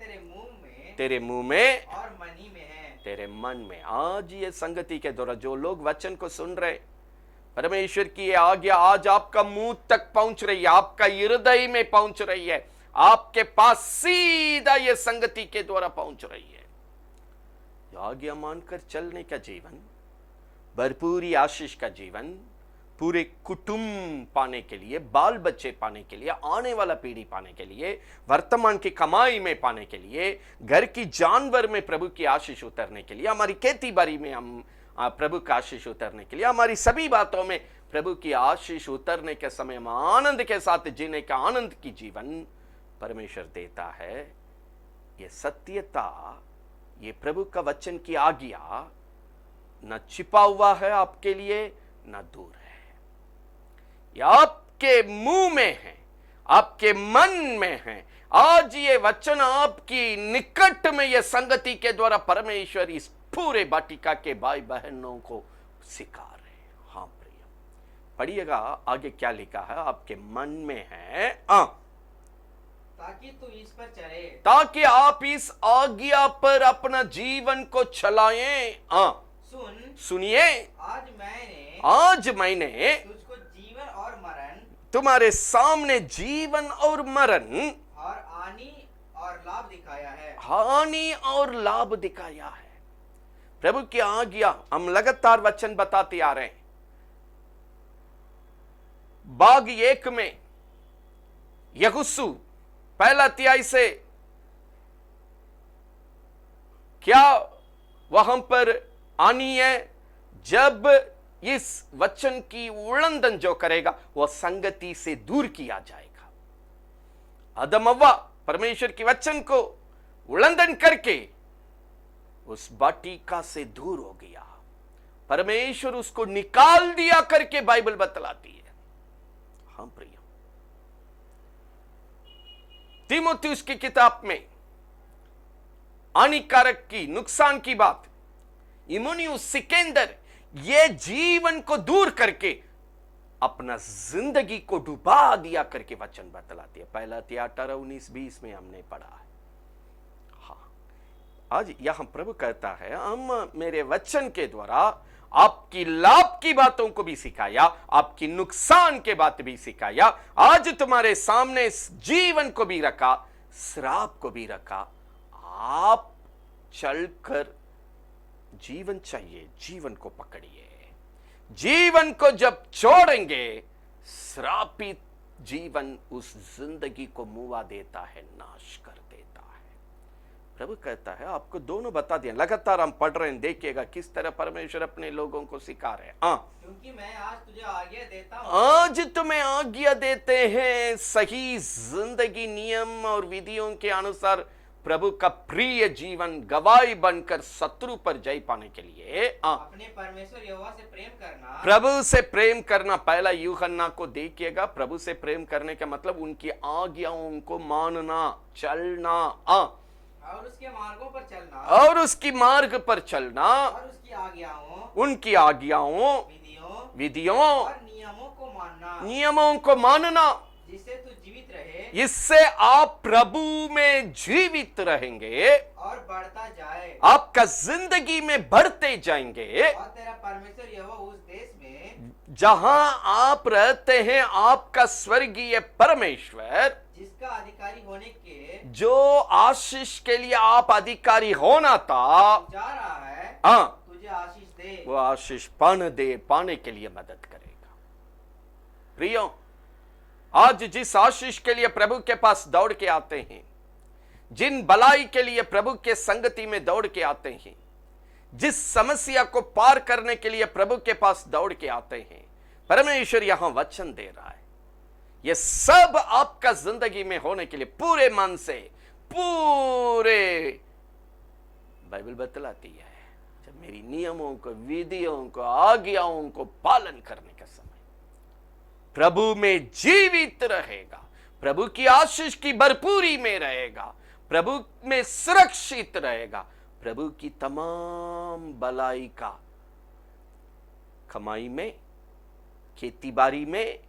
तेरे मुंह में और मनी में है, तेरे मन में। आज ये संगति के द्वारा जो लोग वचन को सुन रहे, परमेश्वर की ये आज्ञा आज आपका मुंह तक पहुंच रही है, आपका हृदय में पहुंच रही है, आपके पास सीधा ये संगति के द्वारा पहुंच रही है। जो आज्ञा मानकर चलने का जीवन, भरपूरी आशीष का जीवन, पूरे कुटुंब पाने के लिए, बाल बच्चे पाने के लिए, आने वाला पीढ़ी पाने के लिए, वर्तमान की कमाई में पाने के लिए, घर की जानवर में प्रभु की आशीष उतरने के लिए, हमारी खेती बाड़ी में हम प्रभु का आशीष उतरने के लिए, हमारी सभी बातों में प्रभु की आशीष उतरने के समय हम आनंद के साथ जीने का आनंद की जीवन परमेश्वर देता है। ये सत्यता, ये प्रभु का वचन की आज्ञा न छिपा हुआ है आपके लिए, न दूर है, ये आपके मुंह में है, आपके मन में है। आज ये वचन आपकी निकट में, ये संगति के द्वारा परमेश्वर इस पूरे वाटिका के भाई बहनों को सिखा रहे हैं। हाँ प्रिय, पढ़िएगा आगे क्या लिखा है, आपके मन में है ताकि तू इस पर चले, ताकि आप इस आज्ञा पर अपना जीवन को चलाएं। सुनिए, आज मैंने तुझको जीवन और मरण, तुम्हारे सामने जीवन और मरण और हानि और लाभ दिखाया है। हानि और लाभ दिखाया है। प्रभु की आज्ञा हम लगातार वचन बताते आ रहे हैं। भाग 1 में यहोशू पहला अध्याय से क्या वहां पर आनी है, जब इस वचन की उल्लंघन जो करेगा वह संगति से दूर किया जाएगा। आदम हव्वा परमेश्वर के वचन को उल्लंघन करके उस वाटिका से दूर हो गया, परमेश्वर उसको निकाल दिया करके बाइबल बतलाती है। हाँ प्रिय, तीमुथियुस की किताब में हानिकारक की, नुकसान की बात, इमोनियुस सिकंदर ये जीवन को दूर करके अपना जिंदगी को डुबा दिया करके वचन बतलाती है। पहला 18, 19, 20 में हमने पढ़ा है। हाँ, आज यहां प्रभु कहता है, हम मेरे वचन के द्वारा आपकी लाभ की बातों को भी सिखाया, आपकी नुकसान के बात भी सिखाया। आज तुम्हारे सामने जीवन को भी रखा, श्राप को भी रखा। आप चलकर जीवन चाहिए, जीवन को पकड़िए। जीवन को जब छोड़ेंगे, श्रापित जीवन उस जिंदगी को मुआ देता है, नाश कर देता है। प्रभु कहता है, आपको दोनों बता दिया, लगातार हम पढ़ रहे हैं, देखिएगा किस तरह परमेश्वर अपने लोगों को सिखा रहे हैं। क्योंकि मैं आज तुझे आज्ञा देता हूं, आज तुम्हें आज्ञा देते हैं सही जिंदगी नियम और विधियों के अनुसार प्रभु का प्रिय जीवन गवाही बनकर शत्रु पर जय पाने के लिए अपने परमेश्वर यहोवा से प्रेम करना, प्रभु से प्रेम करना। पहला यूहन्ना को देखिएगा, प्रभु से प्रेम करने का मतलब उनकी आज्ञाओं को मानना, चलना, और उसके मार्गों पर चलना, और उसकी मार्ग पर चलना, और उसकी आज्ञाओं, उनकी आज्ञाओं, विधियों और नियमों को मानना, जिससे तू जीवित रहे, इससे आप प्रभु में जीवित रहेंगे और बढ़ता जाए, आपका जिंदगी में बढ़ते जाएंगे। और तेरा परमेश्वर यहोवा उस देश में जहां आप रहते हैं, आपका स्वर्गीय परमेश्वर जिसका अधिकारी होने के, जो आशीष के लिए आप अधिकारी होना था, जा रहा है, तुझे आशीष दे, वो आशीष पाने के लिए मदद करेगा। प्रियो, आज जिस आशीष के लिए प्रभु के पास दौड़ के आते हैं, जिन भलाई के लिए प्रभु के संगति में दौड़ के आते हैं, जिस समस्या को पार करने के लिए प्रभु के पास दौड़ के आते हैं, परमेश्वर यहां वचन दे रहा है, यह सब आपका जिंदगी में होने के लिए पूरे मन से, पूरे बाइबल बतलाती है, जब मेरी नियमों को, विधियों को, आज्ञाओं को पालन करने का समय प्रभु में जीवित रहेगा, प्रभु की आशीष की भरपूरी में रहेगा, प्रभु में सुरक्षित रहेगा, प्रभु की तमाम भलाई का, कमाई में, खेती बाड़ी में,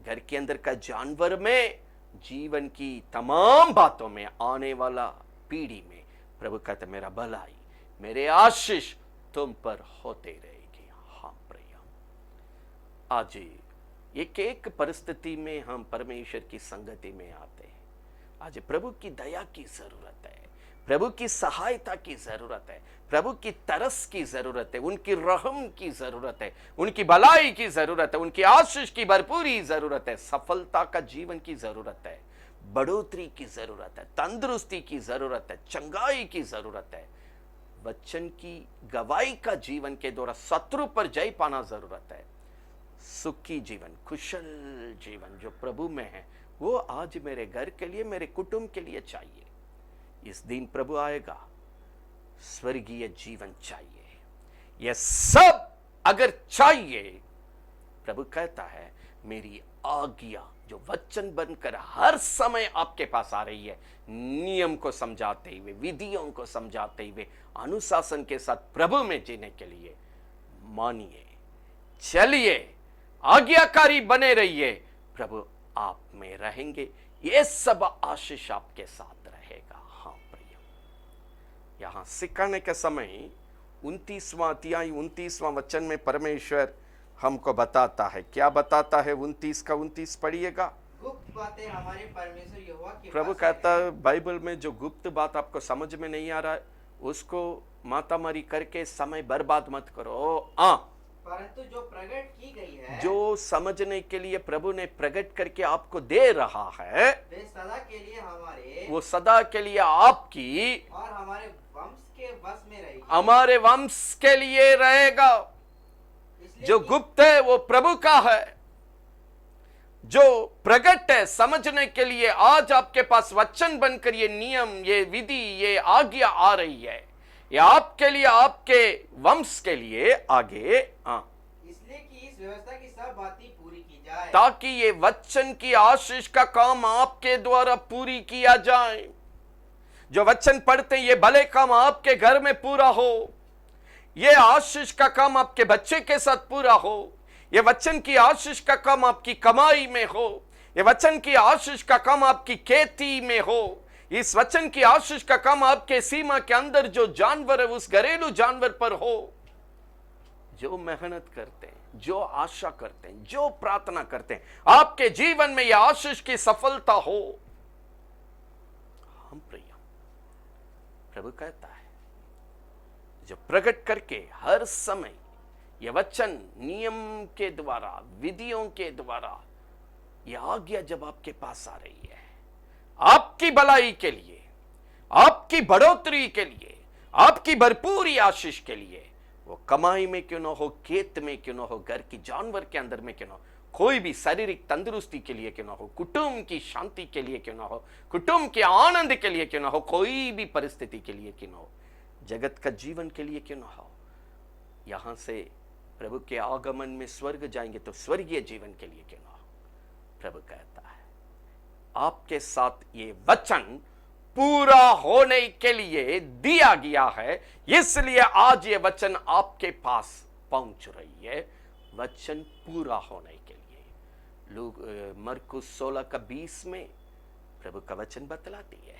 घर के अंदर का जानवर में, जीवन की तमाम बातों में, आने वाला पीढ़ी में प्रभु कहते, मेरा भलाई, मेरे आशीष तुम पर होते रहेगी। हाँ प्रिय, आज एक परिस्थिति में हम परमेश्वर की संगति में आते हैं। आज प्रभु की दया की जरूरत है, प्रभु की सहायता की जरूरत है, प्रभु की तरस की जरूरत है, उनकी रहम की जरूरत है, उनकी भलाई की जरूरत है, उनकी आशीष की भरपूरी जरूरत है, सफलता का जीवन की जरूरत है, बढ़ोतरी की जरूरत है, तंदुरुस्ती की जरूरत है, चंगाई की जरूरत है, वचन की गवाही का जीवन के द्वारा शत्रु पर जय पाना जरूरत है। सुखी जीवन, कुशल जीवन जो प्रभु में है, वो आज मेरे घर के लिए, मेरे कुटुंब के लिए चाहिए। इस दिन प्रभु आएगा, स्वर्गीय जीवन चाहिए। यह सब अगर चाहिए, प्रभु कहता है मेरी आज्ञा जो वचन बनकर हर समय आपके पास आ रही है, नियम को समझाते हुए, विधियों को समझाते हुए, अनुशासन के साथ प्रभु में जीने के लिए मानिए, चलिए, आज्ञाकारी बने रहिए, प्रभु आप में रहेंगे। ये सब आशीष आपके साथ रहेगा। हाँ प्रिय, यहां सिखाने के समय 29वां अध्याय 29वां वचन में परमेश्वर हमको बताता है। क्या बताता है? 29 का 29 पढ़िएगा। गुप्त बातें हमारे परमेश्वर यहोवा के प्रभु पास कहता है। है बाइबल में जो गुप्त बात आपको समझ में नहीं आ रहा है, उसको मातामारी करके समय बर्बाद मत करो। परंतु जो प्रकट की गई है, जो समझने के लिए प्रभु ने प्रकट करके आपको दे रहा है, वे सदा के लिए हमारे वो सदा के लिए आपकी और हमारे वंश के वश में रहेगी। हमारे वंश के लिए रहेगा। इसलिए जो कि गुप्त है वो प्रभु का है, जो प्रकट है समझने के लिए आज आपके पास वचन बनकर ये नियम, ये विधि, ये आज्ञा आ रही है, ये आपके लिए, आपके वंश के लिए आगे इसलिए कि इस व्यवस्था की सब बातें पूरी की जाए, ताकि ये वचन की आशीष का काम आपके द्वारा पूरी किया जाए। जो वचन पढ़ते हैं ये भले काम आपके घर में पूरा हो, ये आशीष का काम आपके बच्चे के साथ पूरा हो, ये वचन की आशीष का काम आपकी कमाई में हो, ये वचन की आशीष का काम आपकी खेती में हो, इस वचन की आशीष का काम आपके सीमा के अंदर जो जानवर है उस घरेलू जानवर पर हो। जो मेहनत करते हैं, जो आशा करते हैं, जो प्रार्थना करते हैं, आपके जीवन में यह आशीष की सफलता हो। हम प्रिय, प्रभु कहता है जो प्रकट करके हर समय यह वचन नियम के द्वारा, विधियों के द्वारा यह आज्ञा जब आपके पास आ रही है, आपकी भलाई के लिए, आपकी बढ़ोतरी के लिए, आपकी भरपूरी आशीष के लिए, वो कमाई में क्यों ना हो, खेत में क्यों ना हो, घर की जानवर के अंदर में क्यों ना हो, कोई भी शारीरिक तंदुरुस्ती के लिए क्यों ना हो, कुटुंब की शांति के लिए क्यों ना हो, कुटुंब के आनंद के लिए क्यों ना हो, कोई भी परिस्थिति के लिए क्यों ना हो, जगत का जीवन के लिए क्यों ना हो, यहां से प्रभु के आगमन में स्वर्ग जाएंगे तो स्वर्गीय जीवन के लिए क्यों ना हो। प्रभु कहता है आपके साथ ये वचन पूरा होने के लिए दिया गया है, इसलिए आज ये वचन आपके पास पहुंच रही है, वचन पूरा होने के लिए। मरकुस 16 का 20 में प्रभु का वचन बतलाती है,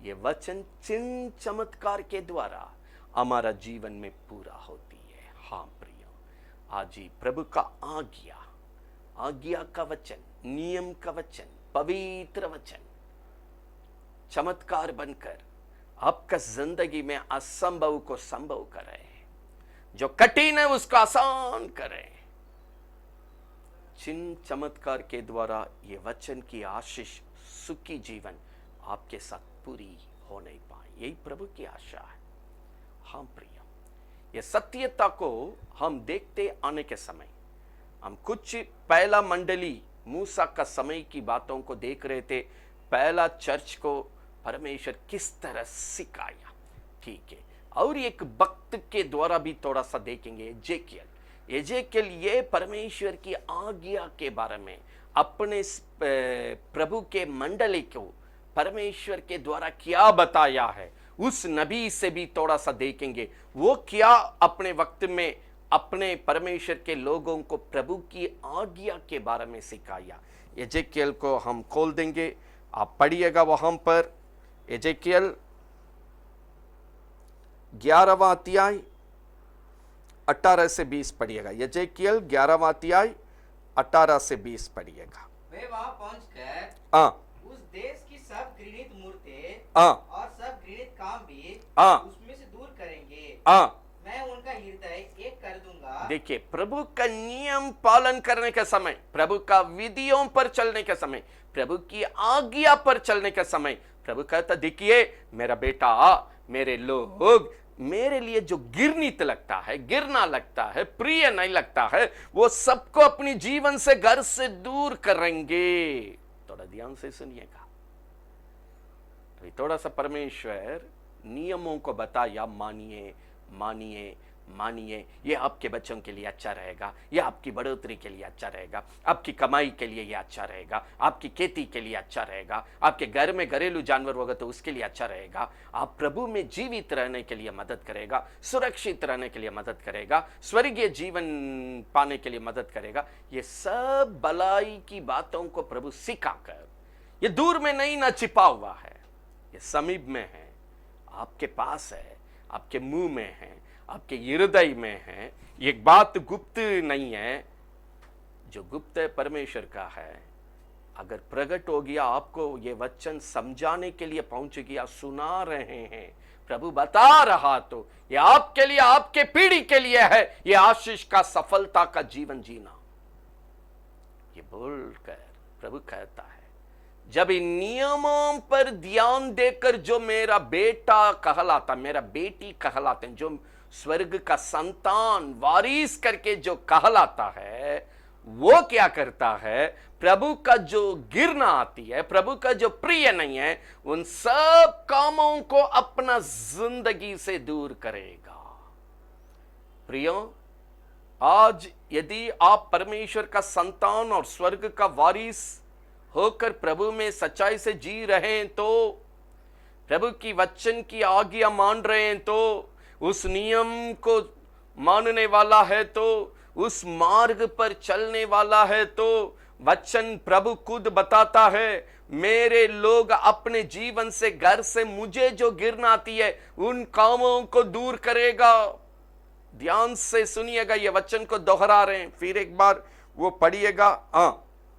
ये वचन चिन्ह चमत्कार के द्वारा हमारा जीवन में पूरा होती है। हाँ प्रियो, आज ही प्रभु का आज्ञा का वचन, नियम का वचन, पवित्र वचन चमत्कार बनकर आपका जिंदगी में असंभव को संभव करे, जो कठिन है उसको आसान करे। चिन्ह चमत्कार के द्वारा ये वचन की आशीष, सुखी जीवन आपके साथ पूरी हो नहीं पाए, यही प्रभु की आशा है। हाँ प्रिय, ये सत्यता को हम देखते आने के समय, हम कुछ पहला मंडली मूसा का समय की बातों को देख रहे थे, पहला चर्च को परमेश्वर किस तरह सिखाया, ठीक है। और एक भक्त के द्वारा भी थोड़ा सा देखेंगे, एजेकियल ये परमेश्वर की आज्ञा के बारे में, अपने प्रभु के मंडली को परमेश्वर के द्वारा क्या बताया है, उस नबी से भी थोड़ा सा देखेंगे, वो क्या अपने वक्त में अपने परमेश्वर के लोगों को प्रभु की आज्ञा के बारे में सिखाया। एजेकियल को हम खोल देंगे, आप पढ़िएगा वहां पर। एजेकियल 11वां अध्याय 18 से 20 पढ़िएगा। एजेकियल 11वां अध्याय 18 से 20 पढ़िएगा। वे वहां पहुंचकर उस देश की सब घृणित मूर्तें और सब घृणित काम भी उसमें से दूर करेंगे। मैं उनका हृदय एक कर दूंगा। देखिए, प्रभु का नियम पालन करने के समय, प्रभु का विधियों पर चलने के समय, प्रभु की आज्ञा पर चलने के समय, प्रभु कहता देखिए मेरा बेटा, मेरे लोग मेरे लिए जो घृणित लगता है, गिरना लगता है, प्रिय नहीं लगता है, वो सबको अपनी जीवन से, घर से दूर करेंगे। थोड़ा ध्यान से सुनिएगा। अभी थोड़ा सा परमेश्वर नियमों को बताया, मानिए मानिए मानिए, ये आपके बच्चों के लिए अच्छा रहेगा, ये आपकी बढ़ोतरी के लिए अच्छा रहेगा, आपकी कमाई के लिए ये अच्छा रहेगा, आपकी खेती के लिए अच्छा रहेगा, आपके घर में घरेलू जानवर होगा तो उसके लिए अच्छा रहेगा, आप प्रभु में जीवित रहने के लिए मदद करेगा, सुरक्षित रहने के लिए मदद करेगा, स्वर्गीय जीवन पाने के लिए मदद करेगा। ये सब भलाई की बातों को प्रभु सिखाकर, ये दूर में नहीं ना छिपा हुआ है, ये समीप में है, आपके पास है, आपके मुंह में है, आपके हृदय में है। एक बात गुप्त नहीं है, जो गुप्त है परमेश्वर का है। अगर प्रकट हो गया, आपको ये वचन समझाने के लिए पहुंच गया, सुना रहे हैं, प्रभु बता रहा, तो ये आपके लिए, आपके पीढ़ी के लिए है, ये आशीष का, सफलता का जीवन जीना। ये बोलकर प्रभु कहता है, जब इन नियमों पर ध्यान देकर जो मेरा बेटा कहलाता, मेरा बेटी कहलाते हैं, जो स्वर्ग का संतान वारिस करके जो कहलाता है, वो क्या करता है, प्रभु का जो गिरना आती है, प्रभु का जो प्रिय नहीं है, उन सब कामों को अपना जिंदगी से दूर करेगा। प्रियो, आज यदि आप परमेश्वर का संतान और स्वर्ग का वारिस होकर प्रभु में सच्चाई से जी रहे हैं, तो प्रभु की वचन की आज्ञा मान रहे हैं, तो उस नियम को मानने वाला है, तो उस मार्ग पर चलने वाला है, तो वचन प्रभु खुद बताता है, मेरे लोग अपने जीवन से, घर से मुझे जो गिरना आती है, उन कामों को दूर करेगा। ध्यान से सुनिएगा, ये वचन को दोहरा रहे हैं, फिर एक बार वो पढ़िएगा।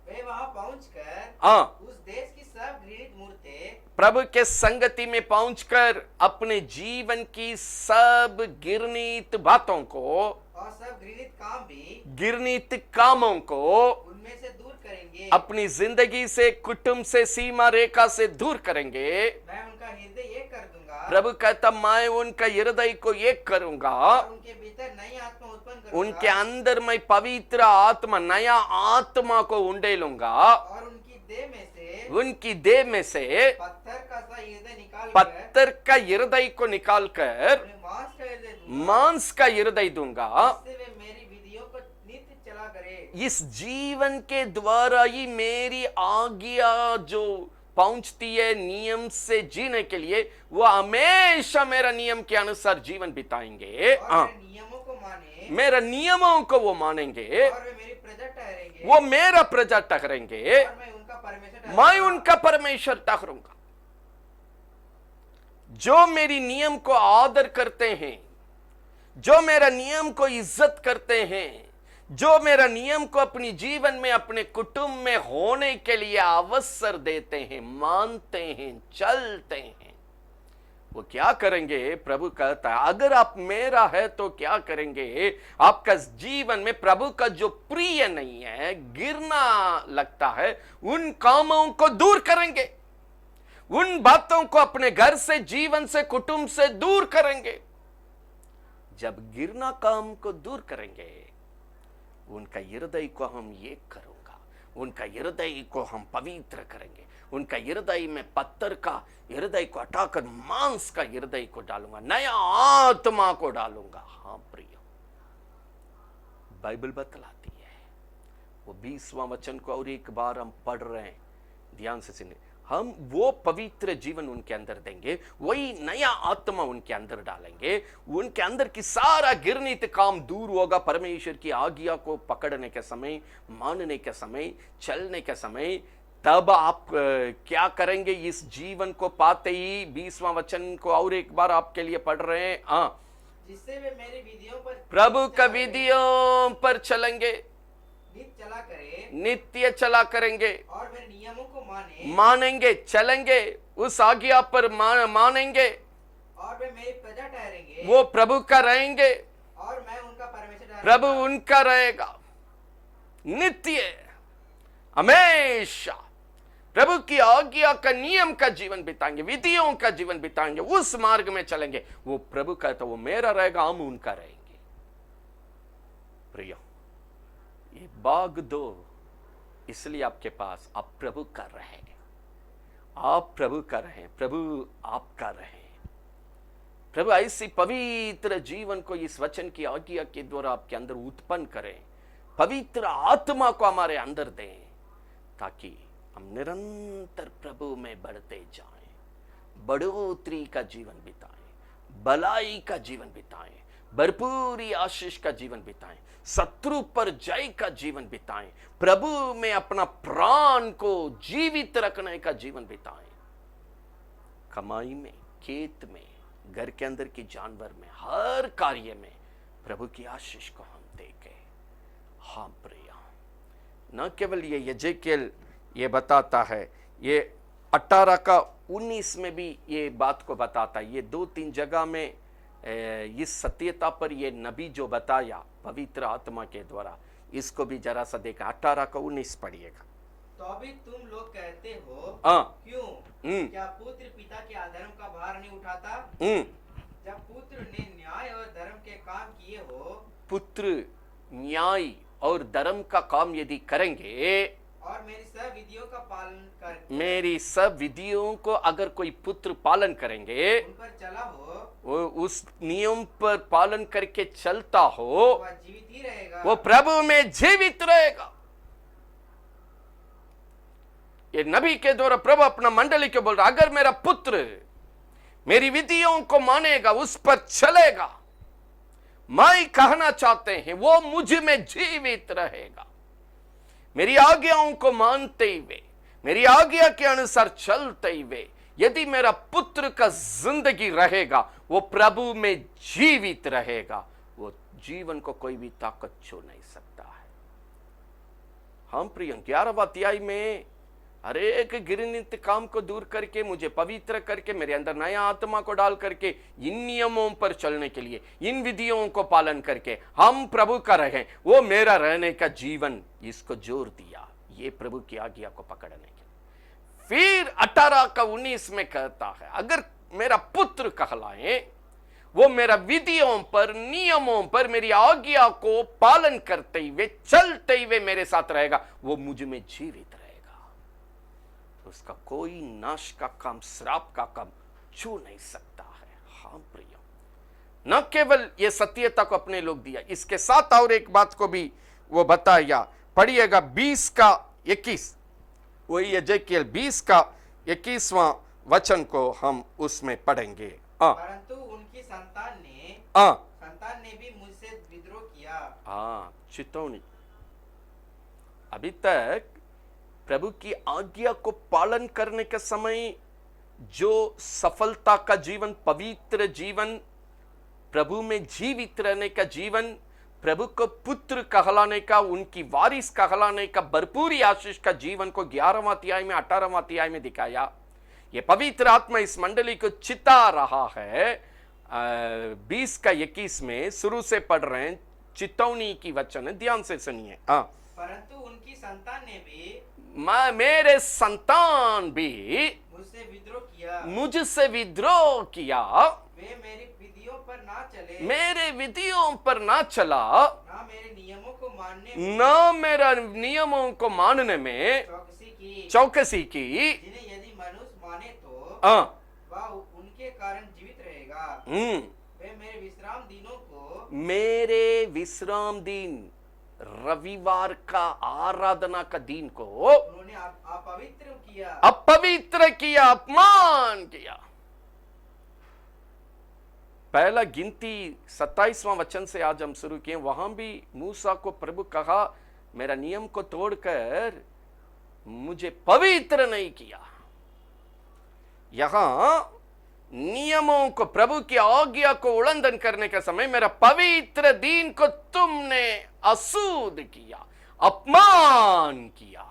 वे वहां पहुंचकर उस देश की सब घृणित मूर्तें, प्रभु के संगति में पहुंचकर अपने जीवन की सब घृणित बातों को और सब घृणित काम भी, घृणित कामों को उनमें से दूर करेंगे, अपनी जिंदगी से, कुटुंब से, सीमा रेखा से दूर करेंगे। मैं उनका हृदय एक कर दूंगा, प्रभु कहता, मैं उनका हृदय को एक करूंगा, और उनके भीतर नई आत्मा उत्पन्न करूंगा, उनके अंदर मैं पवित्र आत्मा, नया आत्मा को उंडेलूंगा, और उनकी देह में से पत्थर का सा हृदय निकाल पत्थर का हृदय को निकालकर उन्हें मांस का हृदय दूंगा, जिससे वे मेरी विधियों को नित्य चला करे। इस जीवन के द्वारा ही मेरी आज्ञा जो पहुंचती है नियम से जीने के लिए, वो हमेशा मेरा नियम के अनुसार जीवन बिताएंगे। और मेरे नियमों को माने, मेरा नियमों को वो मानेंगे, और वे मेरी प्रजा ठहरेंगे, वो मेरा प्रजा ठहरेंगे, और मैं उनका परमेश्वर मैं उनका परमेश्वर ठहरूंगा। जो मेरी नियम को आदर करते हैं, जो मेरा नियम को इज्जत करते हैं, जो मेरा नियम को अपनी जीवन में, अपने कुटुंब में होने के लिए अवसर देते हैं, मानते हैं, चलते हैं, वो क्या करेंगे? प्रभु कहता है, अगर आप मेरा है तो क्या करेंगे? आपका जीवन में प्रभु का जो प्रिय नहीं है, गिरना लगता है, उन कामों को दूर करेंगे, उन बातों को अपने घर से, जीवन से, कुटुंब से दूर करेंगे। जब गिरना काम को दूर करेंगे, उनका हृदय को हम एक करूंगा, उनका हृदय को हम पवित्र करेंगे, उनका हृदय में पत्थर का हृदय को हटाकर मांस का हृदय को डालूंगा, नया आत्मा को डालूंगा। हाँ प्रियो, बाइबल बतलाती है, वो 20वां वचन को और एक बार हम पढ़ रहे हैं, ध्यान से सुनिए। हम वो पवित्र जीवन उनके अंदर देंगे, वही नया आत्मा उनके अंदर डालेंगे, उनके अंदर की सारा घृणित काम दूर होगा। परमेश्वर की आज्ञा को पकड़ने के समय, मानने के समय, चलने के समय, तब आप क्या करेंगे? इस जीवन को पाते ही 20वां वचन को और एक बार आपके लिए पढ़ रहे हैं। हाँ, जिससे वे मेरी विधियों पर, प्रभु का विधियों पर चलेंगे, नित्य चला करेंगे, और मेरे नियमों को मानेंगे, चलेंगे, उस आज्ञा पर मानेंगे, और वे मेरी प्रजा ठहरेंगे, वो प्रभु का रहेंगे, और मैं उनका परमेश्वर, प्रभु उनका रहेगा। नित्य, हमेशा प्रभु की आज्ञा का, नियम का जीवन बिताएंगे, विधियों का जीवन बिताएंगे, उस मार्ग में चलेंगे। वो प्रभु का, तो वो मेरा रहेगा, हम उनका रहेंगे। प्रिय, ये भाग दो इसलिए आपके पास, आप प्रभु कर रहे हैं, आप प्रभु कर रहे हैं, प्रभु आपका रहे। प्रभु ऐसी पवित्र जीवन को इस वचन की आज्ञा के द्वारा आपके अंदर उत्पन्न करें, पवित्र आत्मा को हमारे अंदर दें, ताकि हम निरंतर प्रभु में बढ़ते जाएं, बढ़ोतरी का जीवन बिताएं, भलाई का जीवन बिताएं, भरपूरी आशीष का जीवन बिताएं, शत्रु पर जय का जीवन बिताएं, प्रभु में अपना प्राण को जीवित रखने का जीवन बिताएं। कमाई में, खेत में, घर के अंदर की जानवर में, हर कार्य में प्रभु की आशीष को हम देखें। हाँ प्रिया, न केवल ये यजेकियल ये बताता है, ये 18 का 19 में भी ये बात को बताता है। ये 2-3 जगह में इस सत्यता पर ये नबी जो बताया पवित्र आत्मा के द्वारा, इसको भी जरा सा देखा। 18 का 19 पढ़िएगा। तो अभी तुम लोग कहते हो क्यों? क्या पुत्र पिता के अधर्म का भार नहीं उठाता? जब पुत्र ने न्याय और धर्म के काम किए हो, पुत्र न्याय और धर्म का काम यदि करेंगे और मेरी सब विधियों का पालन कर, मेरी सब विधियों को अगर कोई पुत्र पालन करेंगे, उन पर चला हो, वो उस नियम पर पालन करके चलता हो, वह जीवित ही रहेगा, वो प्रभु में जीवित रहेगा। ये नबी के द्वारा प्रभु अपना मंडली को बोल रहा, अगर मेरा पुत्र मेरी विधियों को मानेगा, उस पर चलेगा, मैं कहना चाहते हैं वो मुझ में जीवित रहेगा। मेरी आज्ञाओं को मानते हुए, मेरी आज्ञा के अनुसार चलते हुए यदि मेरा पुत्र का जिंदगी रहेगा, वो प्रभु में जीवित रहेगा। वो जीवन को कोई भी ताकत छू नहीं सकता है। हम प्रिय 11वां अध्याय में हर एक घृणित काम को दूर करके, मुझे पवित्र करके, मेरे अंदर नया आत्मा को डाल करके, इन नियमों पर चलने के लिए, इन विधियों को पालन करके हम प्रभु का रहें, वो मेरा रहने का जीवन, इसको जोर दिया ये प्रभु की आज्ञा को पकड़ने के लिए। फिर 18 का 19 में कहता है, अगर मेरा पुत्र कहलाए, वो मेरा विधियों पर, नियमों पर, मेरी आज्ञा को पालन करते हुए, चलते हुए मेरे साथ रहेगा, वो मुझ में जीवित रहेगा। उसका कोई नाश का काम, श्राप का काम छू नहीं सकता है। हाँ प्रिय, न केवल ये सत्यता को अपने लोग दिया, इसके साथ और एक बात को भी वो बताया। पढ़िएगा 20 का 21, वही यजेकियल 20 का 21वां वचन को हम उसमें पढ़ेंगे। परंतु उनकी संतान ने भी मुझसे विद्रोह किया। चितौनी, अभी तक प्रभु की आज्ञा को पालन करने के समय जो सफलता का जीवन, पवित्र जीवन, प्रभु में जीवित रहने का जीवन, प्रभु को पुत्र कहलाने का, उनकी वारिस कहलाने का, भरपूरी आशीष का जीवन को 11वां अध्याय में, 18वां अध्याय में दिखाया। ये पवित्र आत्मा इस मंडली को चिता रहा है। 20 का 21 में शुरू से पढ़ रहे हैं, चितौनी की वचन है, ध्यान से सुनिए। परंतु उनकी संतान ने भी, मेरे संतान भी मुझसे विद्रोह किया। वे मेरी विधियों पर ना चले, मेरे विधियों पर ना चला, ना मेरे नियमों को मानने में, ना मेरा नियमों को मानने में चौकसी की, जिन्हें यदि मनुष्य माने तो वह उनके कारण जीवित रहेगा। वे मेरे विश्राम दिन, रविवार का आराधना का दिन को उन्होंने अपवित्र किया, अपमान किया। पहला गिनती 27वां वचन से आज हम शुरू किए। वहां भी मूसा को प्रभु कहा, मेरा नियम को तोड़कर मुझे पवित्र नहीं किया। यहां नियमों को, प्रभु की आज्ञा को उल्लंघन करने के समय मेरा पवित्र दिन को तुमने अशुद्ध किया, अपमान किया,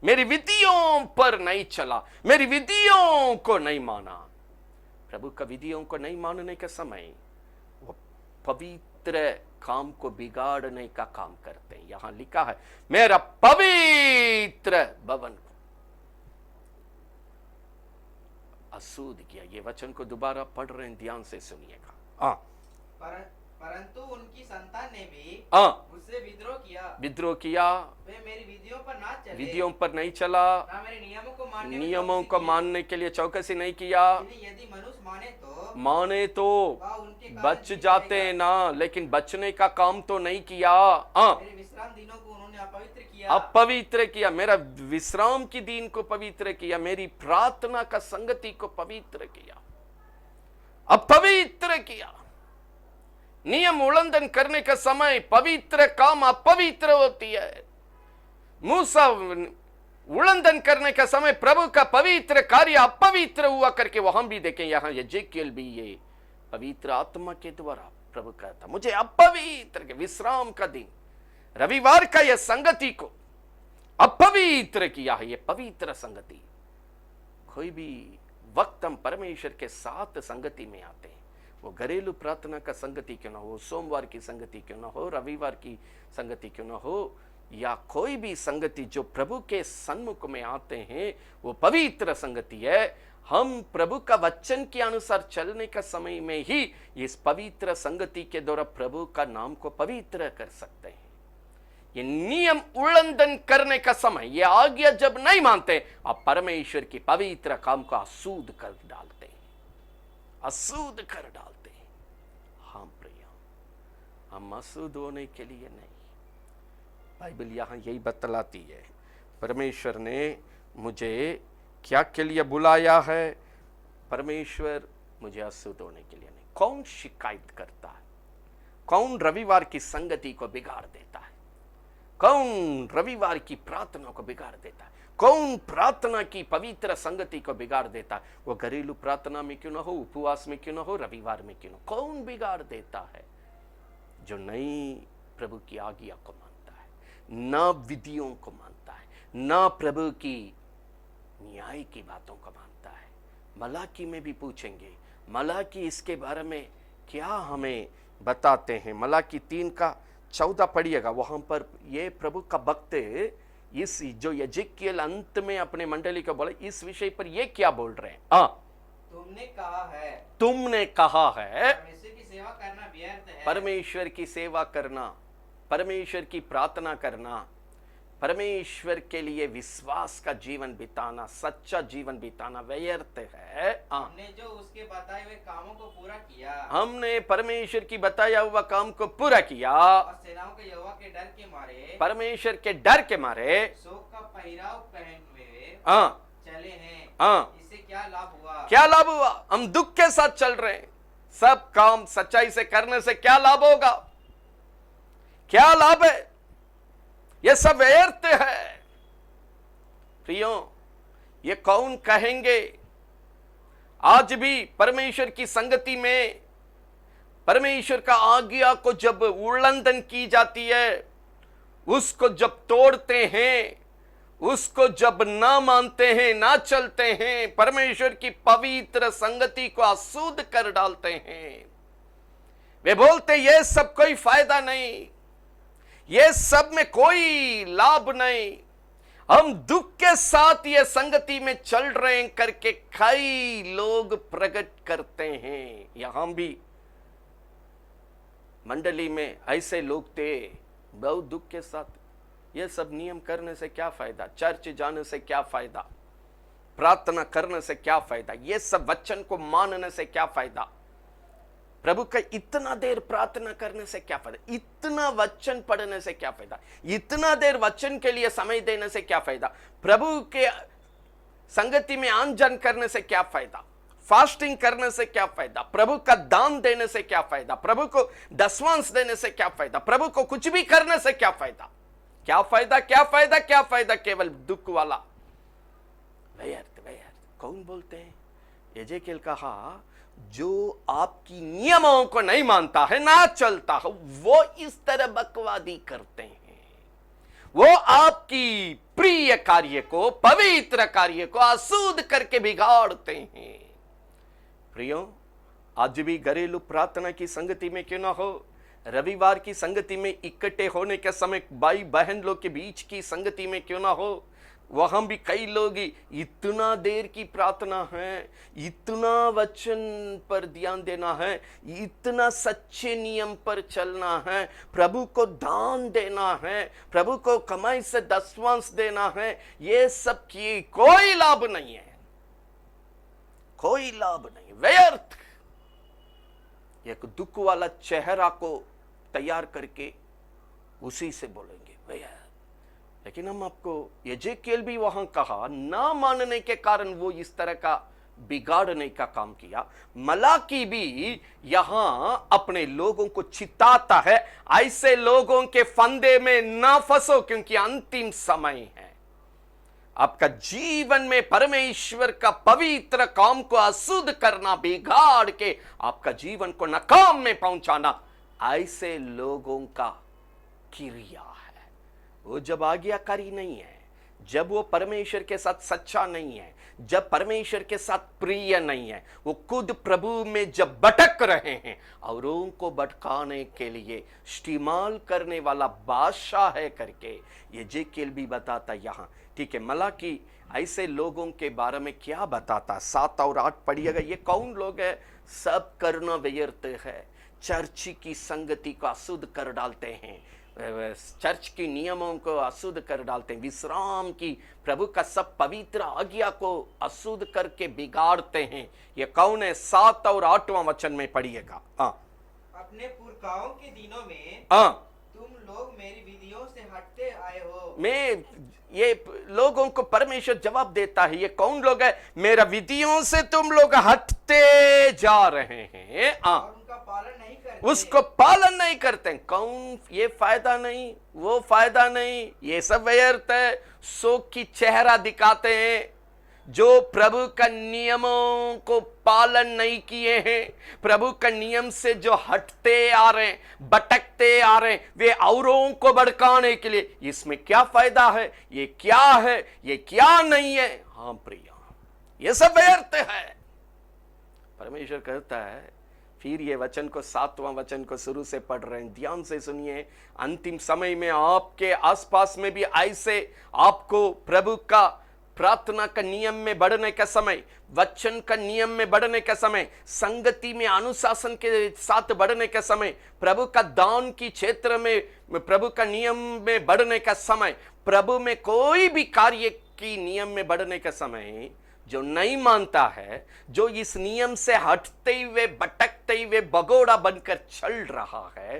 मेरी विधियों पर नहीं चला, मेरी विधियों को नहीं माना। प्रभु का विधियों को नहीं मानने के समय वो पवित्र काम को बिगाड़ने का काम करते हैं। यहां लिखा है, मेरा पवित्र भवन को अशुद्ध किया। ये वचन को दोबारा पढ़ रहे हैं, ध्यान से सुनिएगा। परंतु उनकी संतान ने भी हाँ, मुझसे विद्रोह किया, वे मेरी विधियों पर ना चले, विधियों पर नहीं चला, ना मेरे नियमों को मानने में नियमों चौकसी को की। मानने के लिए चौकसी नहीं किया। यदि मनुष्य माने तो वह उनके कारण बच जीत जाते जाएगा। हैं ना, लेकिन बचने का काम तो नहीं किया। मेरे विश्राम दिनों को उन्होंने अपवित्र किया। अपवित्र किया, मेरा विश्राम की दिन को पवित्र किया, मेरी प्रार्थना का संगति को पवित्र किया, अपवित्र किया। नियम उल्लंघन करने का समय पवित्र काम अपवित्र होती है। मूसा उल्लंघन करने का समय प्रभु का पवित्र कार्य अपवित्र हुआ करके वो हम भी देखें। यहां यजेकियल भी ये पवित्र आत्मा के द्वारा प्रभु कहता, मुझे अपवित्र के विश्राम का दिन रविवार का यह संगति को अपवित्र किया है। ये पवित्र संगति, कोई भी वक्त हम परमेश्वर के साथ संगति में आते हैं, वो घरेलू प्रार्थना का संगति क्यों ना हो, सोमवार की संगति क्यों ना हो, रविवार की संगति क्यों ना हो, या कोई भी संगति जो प्रभु के सन्मुख में आते हैं, वो पवित्र संगति है। हम प्रभु का वचन के अनुसार चलने का समय में ही इस पवित्र संगति के द्वारा प्रभु का नाम को पवित्र कर सकते हैं। ये नियम उल्लंघन करने का समय, ये आज्ञा जब नहीं मानते, आप परमेश्वर की पवित्र काम को अशुद्ध कर डालते हैं, अशुद्ध कर डालते हैं। हाँ प्रिय, हम अशुद्ध होने के लिए नहीं, बाइबल यहां यही बतलाती है। परमेश्वर ने मुझे क्या के लिए बुलाया है? परमेश्वर मुझे अशुद्ध होने के लिए नहीं। कौन शिकायत करता है? कौन रविवार की संगति को बिगाड़ देता है? कौन रविवार की प्रार्थना को बिगाड़ देता है? कौन प्रार्थना की पवित्र संगति को बिगाड़ देता है? वो घरेलू प्रार्थना में क्यों ना हो, उपवास में क्यों ना हो, रविवार में क्यों ना हो, कौन बिगाड़ देता है? जो नई प्रभु की आज्ञा को मानता है, ना विधियों को मानता है, ना प्रभु की न्याय की बातों को मानता है। मलाकी में भी पूछेंगे, मलाकी इसके बारे में क्या हमें बताते हैं? मलाकी 3:14 पढ़िएगा, वहां पर ये प्रभु का भक्त इस जो यजेकियल अंत में अपने मंडली को बोले, इस विषय पर ये क्या बोल रहे हैं? तुमने कहा है, तुमने कहा है परमेश्वर की सेवा करना व्यर्थ है। परमेश्वर की सेवा करना, परमेश्वर की प्रार्थना करना, परमेश्वर के लिए विश्वास का जीवन बिताना, सच्चा जीवन बिताना व्यर्थ है। हमने जो उसके बताए हुए कामों को पूरा किया, हमने परमेश्वर की बताया हुआ काम को पूरा किया, और सेनाओं के यहोवा के डर के मारे, परमेश्वर के डर के मारे शोक का पहिराव पहने हुए चले हैं। इससे क्या लाभ हुआ? क्या लाभ हुआ? हम दुख के साथ चल रहे हैं। सब काम सच्चाई से करने से क्या लाभ होगा? क्या लाभ है? यह सब व्यर्थ है। प्रियो, ये कौन कहेंगे? आज भी परमेश्वर की संगति में परमेश्वर का आज्ञा को जब उल्लंघन की जाती है, उसको जब तोड़ते हैं, उसको जब ना मानते हैं, ना चलते हैं, परमेश्वर की पवित्र संगति को अशुद्ध कर डालते हैं, वे बोलते ये सब कोई फायदा नहीं, ये सब में कोई लाभ नहीं, हम दुख के साथ ये संगति में चल रहे हैं करके कई लोग प्रकट करते हैं। यहां भी मंडली में ऐसे लोग थे, बहुत दुख के साथ, ये सब नियम करने से क्या फायदा, चर्च जाने से क्या फायदा, प्रार्थना करने से क्या फायदा, ये सब वचन को मानने से क्या फायदा, प्रभु का इतना देर प्रार्थना करने से क्या फायदा, इतना वचन पढ़ने से क्या फायदा, इतना देर वचन के लिए समय देने से क्या फायदा, प्रभु के संगति में आंजन करने से क्या फायदा, फास्टिंग करने से क्या फायदा, प्रभु का दान देने से क्या फायदा, प्रभु को दशवांश देने से क्या फायदा, प्रभु को कुछ भी करने से क्या फायदा, क्या फायदा, क्या फायदा, क्या फायदा, केवल दुख वाला, व्यर्थ व्यर्थ। कौन बोलते हैं? यजेकियल कहा, जो आपकी नियमों को नहीं मानता है, ना चलता है, वो इस तरह बकवादी करते हैं, वो आपकी प्रिय कार्य को, पवित्र कार्य को अशुद्ध करके बिगाड़ते हैं। प्रियो, आज भी घरेलू प्रार्थना की संगति में क्यों ना हो, रविवार की संगति में इकट्ठे होने के समय भाई बहन लोग के बीच की संगति में क्यों ना हो, वहां भी कई लोग इतना देर की प्रार्थना है, इतना वचन पर ध्यान देना है, इतना सच्चे नियम पर चलना है, प्रभु को दान देना है, प्रभु को कमाई से दसवांश देना है, ये सब किए कोई लाभ नहीं है, कोई लाभ नहीं, व्यर्थ। एक दुख वाला चेहरा को तैयार करके उसी से बोलेंगे व्यर्थ। लेकिन हम आपको एजेकिएल भी वहां कहा, ना मानने के कारण वो इस तरह का बिगाड़ने का काम किया। मलाकी भी यहां अपने लोगों को चिताता है, ऐसे लोगों के फंदे में ना फंसो, क्योंकि अंतिम समय है। आपका जीवन में परमेश्वर का पवित्र काम को अशुद्ध करना, बिगाड़ के आपका जीवन को नाकाम में पहुंचाना, ऐसे लोगों का क्रिया है। वो जब आज्ञाकारी नहीं है, जब वो परमेश्वर के साथ सच्चा नहीं है, जब परमेश्वर के साथ प्रिय नहीं है, वो खुद प्रभु में जब भटक रहे हैं, और उनको भटकाने के लिए इस्तेमाल करने वाला बादशाह है करके एजेकिएल भी बताता यहाँ। ठीक है, मलाकी ऐसे लोगों के बारे में क्या बताता, 7 और 8 पढ़िएगा। ये कौन लोग है? सब करना व्यर्थ है, चर्च की संगति को अशुद्ध कर डालते हैं, चर्च के नियमों को अशुद्ध कर डालते हैं, विश्राम की प्रभु का सब पवित्र आज्ञा को अशुद्ध करके बिगाड़ते हैं। ये कौन है? 7 और 8वां वचन में पढ़िएगा। अपने पुरखाओं के दिनों में तुम लोग मेरी विधियों से हटते आए हो। मैं ये लोगों को परमेश्वर जवाब देता है, ये कौन लोग है? मेरा विधियों से तुम लोग हटते जा रहे हैं, और उनका पालन नहीं करते, उसको पालन नहीं करते। कौन? ये फायदा नहीं, वो फायदा नहीं, ये सब व्यर्थ है, सो की चेहरा दिखाते हैं। जो प्रभु का नियमों को पालन नहीं किए हैं, प्रभु का नियम से जो हटते आ रहे हैं, भटकते आ रहे हैं, वे औरों को भड़काने के लिए, इसमें क्या फायदा है, ये क्या है, ये क्या नहीं है? हाँ प्रिय, ये सब व्यर्थ है। परमेश्वर कहता है, फिर ये वचन को 7वां वचन को शुरू से पढ़ रहे हैं, ध्यान से सुनिए। अंतिम समय में आपके आसपास में भी ऐसे आपको प्रभु का प्रार्थना का नियम में बढ़ने का समय, वचन का नियम में बढ़ने का समय, संगति में अनुशासन के साथ बढ़ने का समय, प्रभु का दान की क्षेत्र में प्रभु का नियम में बढ़ने का समय, प्रभु में कोई भी कार्य की नियम में बढ़ने का समय, जो नहीं मानता है, जो इस नियम से हटते हुए भटकते हुए भगोड़ा बनकर चल रहा है,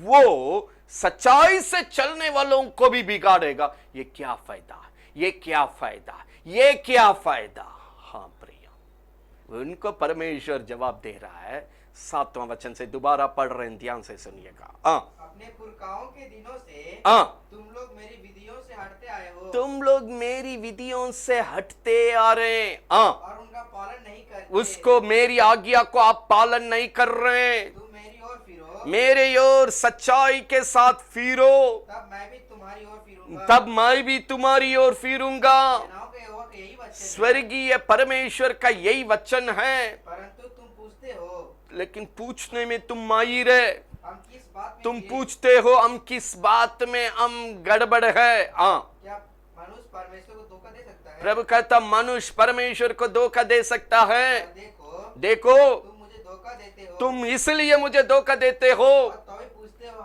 वो सच्चाई से चलने वालों को भी बिगाड़ेगा। ये क्या फायदा, ये क्या फायदा, ये क्या फायदा? हाँ प्रिय, उनको परमेश्वर जवाब दे रहा है। 7वां वचन से दोबारा पढ़ रहे हैं, ध्यान से सुनिएगा। अपने पुरखाओं के दिनों से तुम लोग मेरी विधियों से हटते आए हो, तुम लोग मेरी विधियों से हटते आ रहे हैं, और उनका पालन नहीं करते, उसको मेरी आज्ञा को आप पालन नहीं कर रहे हैं। तुम मेरी ओर फिरो, मेरे ओर सच्चाई के साथ फिरो, तब मैं भी तुम्हारी ओर फिरूंगा, तब मैं भी तुम्हारी ओर फिरूंगा। सेनाओं के यहोवा का यही वचन है। स्वर्गीय परमेश्वर का यही वचन है। परंतु तुम पूछते हो, लेकिन पूछने में तुम माहिर है, हम किस बात में तुम गिरे? पूछते हो हम किस बात में हम गड़बड़ है। क्या मनुष्य परमेश्वर को धोखा दे सकता है? प्रभु कहता, मनुष्य परमेश्वर को धोखा दे सकता है। देखो, देखो, तुम मुझे धोखा देते हो, तुम इसलिए मुझे धोखा देते हो, और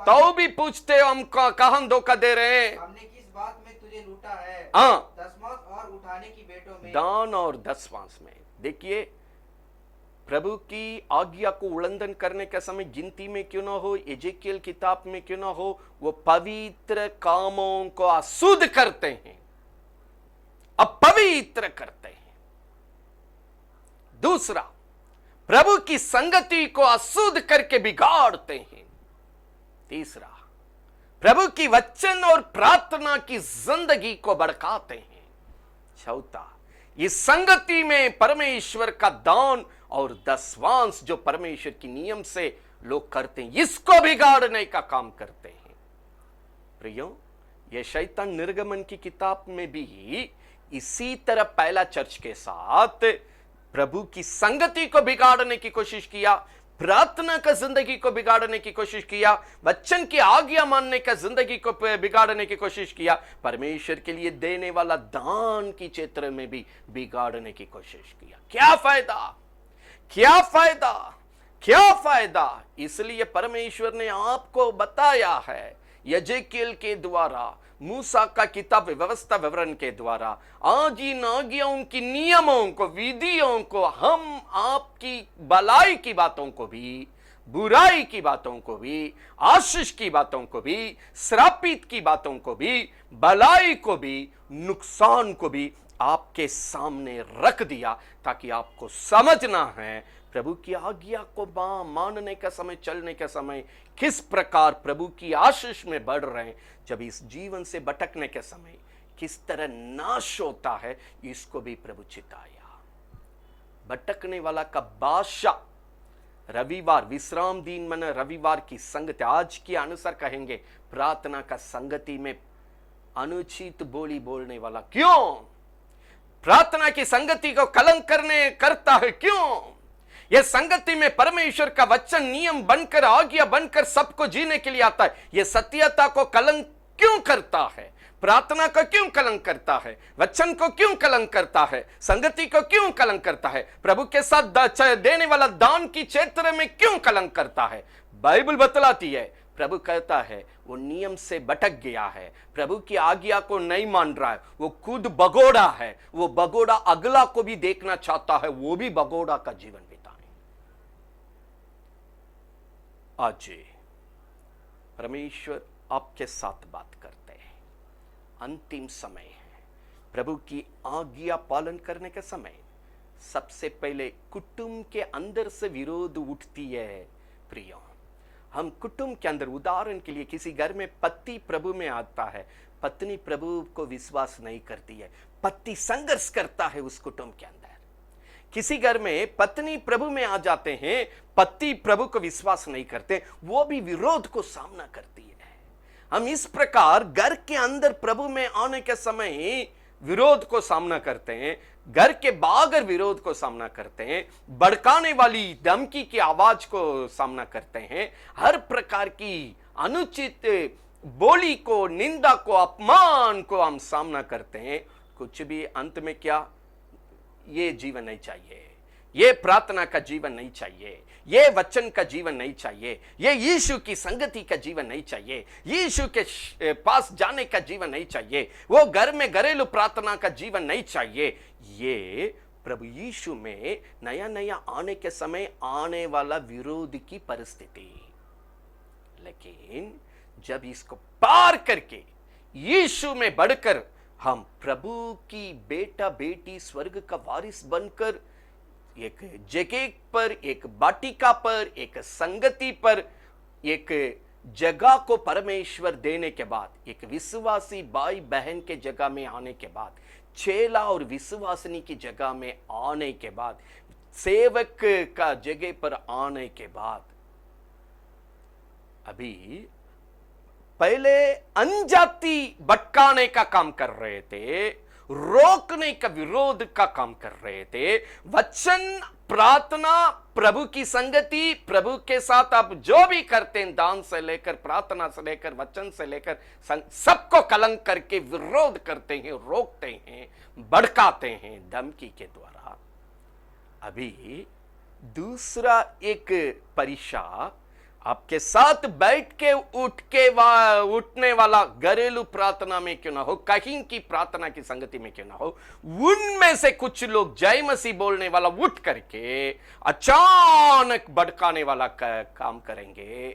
तो भी पूछते हो हम कहां धोखा दे रहे हैं। हमने किस बात में तुझे लूटा है? दसवांश और उठाने की बेटों में, दान और दसवांश में। देखिए, प्रभु की आज्ञा को उल्लंघन करने का समय गिनती में क्यों ना हो, एजेकिएल किताब में क्यों ना हो, वो पवित्र कामों को अशुद्ध करते हैं, अपवित्र करते हैं। दूसरा, प्रभु की संगति को अशुद्ध करके बिगाड़ते हैं। तीसरा, प्रभु की वचन और प्रार्थना की जिंदगी को भड़काते हैं। चौथा, इस संगति में परमेश्वर का दान और दसवांश जो परमेश्वर की नियम से लोग करते हैं, इसको बिगाड़ने का काम करते हैं। प्रियो, यह शैतान निर्गमन की किताब में भी इसी तरह पहला चर्च के साथ प्रभु की संगति को बिगाड़ने की कोशिश किया। प्रार्थना का जिंदगी को बिगाड़ने की कोशिश किया, वचन की आज्ञा मानने का जिंदगी को बिगाड़ने की कोशिश किया, परमेश्वर के लिए देने वाला दान की क्षेत्र में भी बिगाड़ने की कोशिश किया। क्या फायदा, क्या फायदा, क्या फायदा। इसलिए परमेश्वर ने आपको बताया है यजेकिएल के द्वारा, मूसा का किताब व्यवस्था विवरण के द्वारा, आज इन आज्ञाओं की नियमों को, विधियों को, हम आपकी भलाई की बातों को भी, बुराई की बातों को भी, आशीष की बातों को भी, श्रापित की बातों को भी, भलाई को भी, नुकसान को भी आपके सामने रख दिया, ताकि आपको समझना है प्रभु की आज्ञा को मानने का समय, चलने का समय किस प्रकार प्रभु की आशीष में बढ़ रहे हैं, जब इस जीवन से भटकने के समय किस तरह नाश होता है, इसको भी प्रभु चिताया। भटकने वाला का बादशाह, रविवार विश्राम दिन मन रविवार की संगति, आज के अनुसार कहेंगे प्रार्थना का संगति में अनुचित बोली बोलने वाला, क्यों प्रार्थना की संगति को कलंक करता है, क्यों यह संगति में परमेश्वर का वचन नियम बनकर, आज्ञा बनकर सबको जीने के लिए आता है, यह सत्यता को कलंक क्यों करता है, प्रार्थना को क्यों कलंक करता है, वचन को क्यों कलंक करता है, संगति को क्यों कलंक करता है, प्रभु के साथ देने वाला दान की क्षेत्र में क्यों कलंक करता है। बाइबल बतलाती है, प्रभु कहता है वो नियम से भटक गया है, प्रभु की आज्ञा को नहीं मान रहा है, वो खुद भगोड़ा है, वो भगोड़ा अगला को भी देखना चाहता है, वो भी भगोड़ा का जीवन बिताए। आज परमेश्वर आपके साथ बात करते हैं, अंतिम समय है, प्रभु की आज्ञा पालन करने का समय। सबसे पहले कुटुंब के अंदर से विरोध उठती है। प्रियो, हम कुटुंब के अंदर, उदाहरण के लिए किसी घर में पति प्रभु में आता है, पत्नी प्रभु को विश्वास नहीं करती है, पति संघर्ष करता है उस कुटुंब के अंदर। किसी घर में पत्नी प्रभु में आ जाते हैं, पति प्रभु को विश्वास नहीं करते, वो भी विरोध को सामना करती है। हम इस प्रकार घर के अंदर प्रभु में आने के समय विरोध को सामना करते हैं, घर के बाहर विरोध को सामना करते हैं, भड़काने वाली धमकी की आवाज को सामना करते हैं, हर प्रकार की अनुचित बोली को, निंदा को, अपमान को हम सामना करते हैं। कुछ भी अंत में क्या, ये जीवन नहीं चाहिए, ये प्रार्थना का जीवन नहीं चाहिए, ये वचन का जीवन नहीं चाहिए, ये यीशु की संगति का जीवन नहीं चाहिए, यीशु के पास जाने का जीवन नहीं चाहिए, वो घर में घरेलू प्रार्थना का जीवन नहीं चाहिए। ये प्रभु यीशु में नया नया आने के समय आने वाला विरोध की परिस्थिति। लेकिन जब इसको पार करके यीशु में बढ़कर हम प्रभु की बेटा बेटी, स्वर्ग का वारिस बनकर एक जगह पर, एक बाटिका पर, एक संगति पर, एक जगह को परमेश्वर देने के बाद, एक विश्वासी भाई बहन के जगह में आने के बाद, चेला और विश्वासनी की जगह में आने के बाद, सेवक का जगह पर आने के बाद, अभी पहले अनजाति भटकाने का काम कर रहे थे, रोकने का, विरोध का काम कर रहे थे। वचन, प्रार्थना, प्रभु की संगति, प्रभु के साथ आप जो भी करते हैं, दान से लेकर, प्रार्थना से लेकर, वचन से लेकर, सबको कलंक करके विरोध करते हैं, रोकते हैं, भड़काते हैं धमकी के द्वारा। अभी दूसरा एक परीक्षा आपके साथ बैठ के उठने वाला घरेलू प्रार्थना में क्यों ना हो, कहीं की प्रार्थना की संगति में क्यों ना हो, उनमें से कुछ लोग जय मसीह बोलने वाला उठ करके अचानक भड़काने वाला काम करेंगे।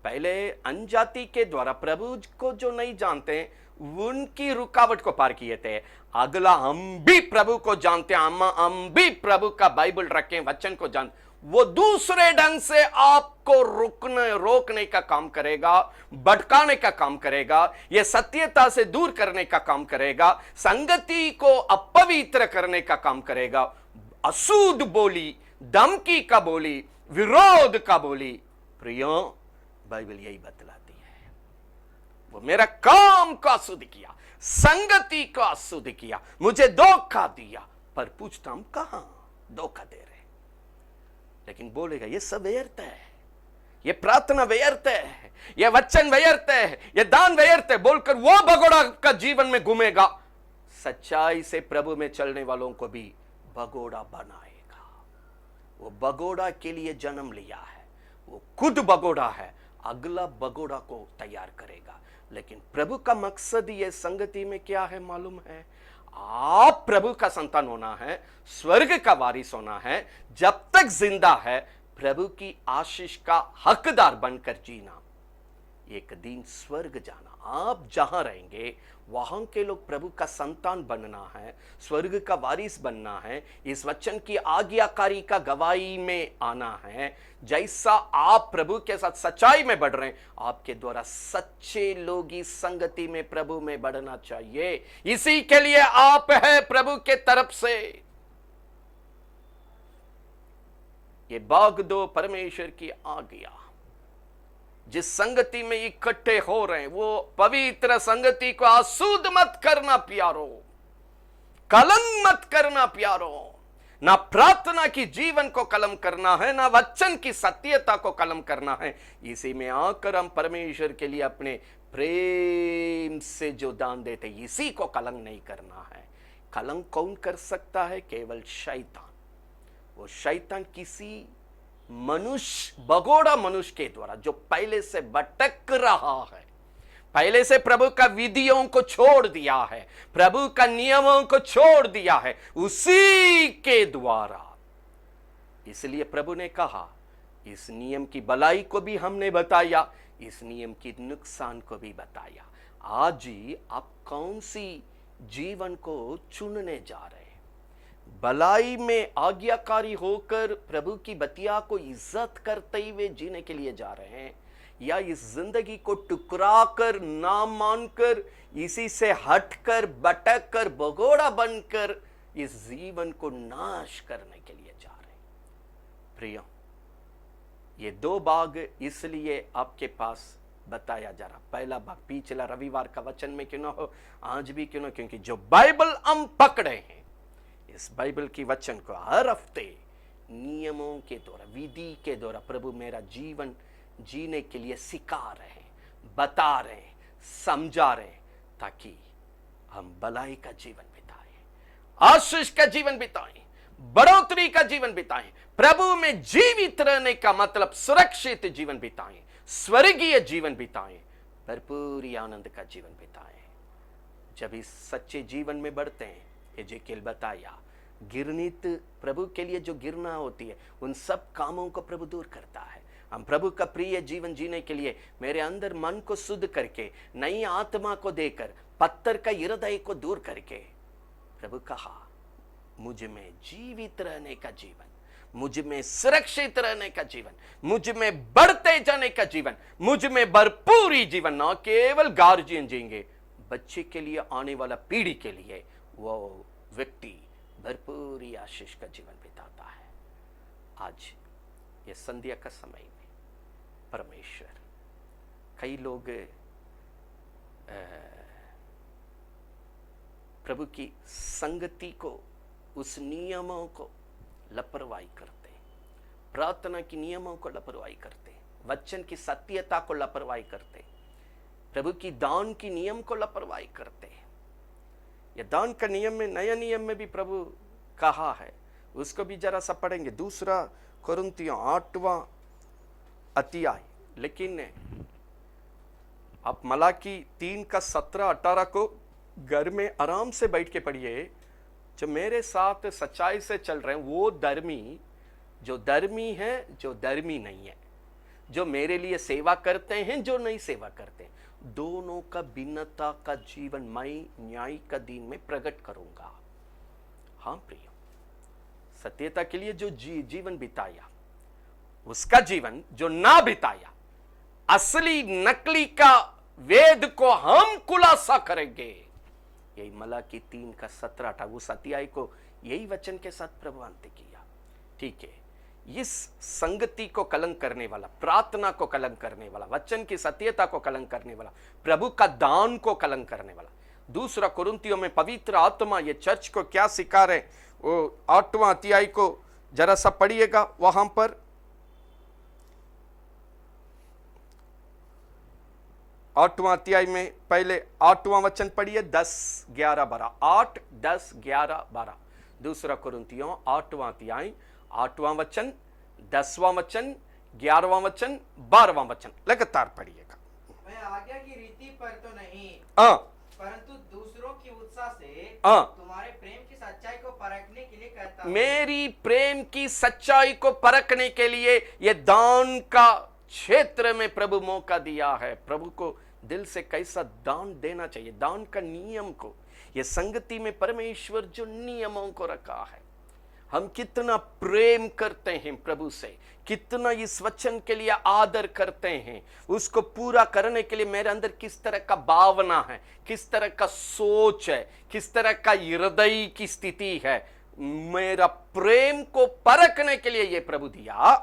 पहले अनजाति के द्वारा प्रभु को जो नहीं जानते उनकी रुकावट को पार किए थे, अगला हम भी प्रभु को जानते हैं, हम भी प्रभु का बाइबल रखें, वचन को जानते, वो दूसरे ढंग से आपको रोकने का काम करेगा, भटकाने का काम करेगा, ये सत्यता से दूर करने का काम करेगा, संगति को अपवित्र करने का काम करेगा, अशुद्ध बोली, धमकी का बोली, विरोध का बोली। प्रियो, बाइबल यही बतलाती है, वो मेरा काम को अशुद्ध किया, संगति को अशुद्ध किया, मुझे धोखा दिया, पर पूछता हम कहां धोखा दे रहे, लेकिन बोलेगा ये सब व्यर्थ है, ये प्रार्थना व्यर्थ है, ये वचन व्यर्थ है, ये दान व्यर्थ है बोलकर वो भगोड़ा का जीवन में घूमेगा, सच्चाई से प्रभु में चलने वालों को भी भगोड़ा बनाएगा। वो भगोड़ा के लिए जन्म लिया है, वो खुद भगोड़ा है, अगला भगोड़ा को तैयार करेगा। लेकिन प्रभु का मकसद ये संगति में क्या है मालूम है? आप प्रभु का संतान होना है, स्वर्ग का वारिस होना है, जब तक जिंदा है प्रभु की आशीष का हकदार बनकर जीना, एक दिन स्वर्ग जाना। आप जहां रहेंगे वहां के लोग प्रभु का संतान बनना है, स्वर्ग का वारिस बनना है, इस वचन की आज्ञाकारी का गवाही में आना है। जैसा आप प्रभु के साथ सच्चाई में बढ़ रहे हैं, आपके द्वारा सच्चे लोग इस संगति में प्रभु में बढ़ना चाहिए। इसी के लिए आप है प्रभु के तरफ से। ये भाग दो परमेश्वर की आज्ञा। जिस संगति में इकट्ठे हो रहे हैं वो पवित्र संगति को अशुद्ध मत करना प्यारो, कलंक मत करना प्यारो। ना प्रार्थना की जीवन को कलम करना है, ना वचन की सत्यता को कलम करना है। इसी में आकर हम परमेश्वर के लिए अपने प्रेम से जो दान देते, इसी को कलंक नहीं करना है। कलंक कौन कर सकता है? केवल शैतान। वो शैतान किसी मनुष्य, भगोड़ा मनुष्य के द्वारा जो पहले से भटक रहा है, पहले से प्रभु का विधियों को छोड़ दिया है, प्रभु का नियमों को छोड़ दिया है, उसी के द्वारा। इसलिए प्रभु ने कहा इस नियम की भलाई को भी हमने बताया, इस नियम की नुकसान को भी बताया। आज ही आप कौन सी जीवन को चुनने जा रहे हैं? भलाई में आज्ञाकारी होकर प्रभु की बतिया को इज्जत करते हुए जीने के लिए जा रहे हैं, या इस जिंदगी को टुकरा कर, ना मानकर, इसी से हटकर, भटक कर, भगोड़ा बनकर इस जीवन को नाश करने के लिए जा रहे हैं? प्रियो, ये दो भाग इसलिए आपके पास बताया जा रहा। पहला भाग पिछला रविवार का वचन में क्यों ना हो, आज भी क्यों ना, क्योंकि जो बाइबल हम पकड़े हैं, इस बाइबल की वचन को हर हफ्ते नियमों के द्वारा, विधि के द्वारा प्रभु मेरा जीवन जीने के लिए सिखा रहे हैं, बता रहे हैं, समझा रहे हैं, ताकि हम भलाई का जीवन बिताएं, आशीष का जीवन बिताएं, बढ़ोतरी का जीवन बिताएं। प्रभु में जीवित रहने का मतलब सुरक्षित जीवन बिताएं, स्वर्गीय जीवन बिताएं, भरपूर आनंद का जीवन बिताएं। जब इस सच्चे जीवन में बढ़ते हैं, एजेकिएल बताया, गिरनीत प्रभु के लिए जो गिरना होती है, उन सब कामों को प्रभु दूर करता है। हम प्रभु का प्रिय जीवन जीने के लिए मेरे अंदर मन को शुद्ध करके, नई आत्मा को देकर, पत्थर का हृदय को दूर करके, प्रभु कहा मुझ में जीवित रहने का जीवन, मुझ में सुरक्षित रहने का जीवन, मुझ में बढ़ते जाने का जीवन, मुझ में भरपूरी जीवन, न केवल गार्जियन जिएंगे, बच्चे के लिए, आने वाला पीढ़ी के लिए वो व्यक्ति भरपूरी आशीष का जीवन बिताता है। आज ये संध्या का समय में परमेश्वर, कई लोग प्रभु की संगति को, उस नियमों को लापरवाही करते, प्रार्थना की नियमों को लापरवाही करते, वचन की सत्यता को लापरवाही करते, प्रभु की दान की नियम को लापरवाही करते। ये दान का नियम में, नया नियम में भी प्रभु कहा है, उसको भी जरा सा पढ़ेंगे, 2 कुरिन्थियों 8वां अध्याय। लेकिन आप मलाकी 3:17-18 को घर में आराम से बैठ के पढ़िए। जो मेरे साथ सच्चाई से चल रहे हैं वो धर्मी, जो धर्मी है, जो धर्मी नहीं है, जो मेरे लिए सेवा करते हैं, जो नहीं सेवा करते, दोनों का भिन्नता का जीवन मैं न्याय का दिन में प्रकट करूंगा। हाँ प्रियो, सत्यता के लिए जो जीवन बिताया, उसका जीवन जो ना बिताया, असली नकली का वेद को हम खुलासा करेंगे। यही मलाकी 3:17-18 उस अध्याय को यही वचन के साथ प्रभु अंत किया। ठीक है, इस संगति को कलंक करने वाला, प्रार्थना को कलंक करने वाला, वचन की सत्यता को कलंक करने वाला, प्रभु का दान को कलंक करने वाला, 2 कुरिन्थियों में पवित्र आत्मा ये चर्च को क्या सिखा रहे, वो 8वां अध्याय को जरा सा पढ़िएगा वहां पर, 8वां अध्याय में पहले 8वां वचन पढ़िए, 10, 11, 12, 8, 10, 11, 12। दूसरा कुरिन्थियों 8वां अध्याय 8वां वचन, 10वां वचन, 11वां वचन, 12वां वचन, लगातार पढ़िएगा। मैं आज्ञा की रीति पर तो नहीं, परंतु दूसरों की उत्साह से तुम्हारे प्रेम की सच्चाई को परखने के लिए कहता हूं। मेरी प्रेम की सच्चाई को परखने के लिए ये दान का क्षेत्र में प्रभु मौका दिया है। प्रभु को दिल से कैसा दान देना चाहिए, दान का नियम को, ये संगति में परमेश्वर जो नियमों को रखा है, हम कितना प्रेम करते हैं प्रभु से, कितना इस वचन के लिए आदर करते हैं, उसको पूरा करने के लिए मेरे अंदर किस तरह का भावना है, किस तरह का सोच है, किस तरह का हृदय की स्थिति है, मेरा प्रेम को परखने के लिए ये प्रभु दिया।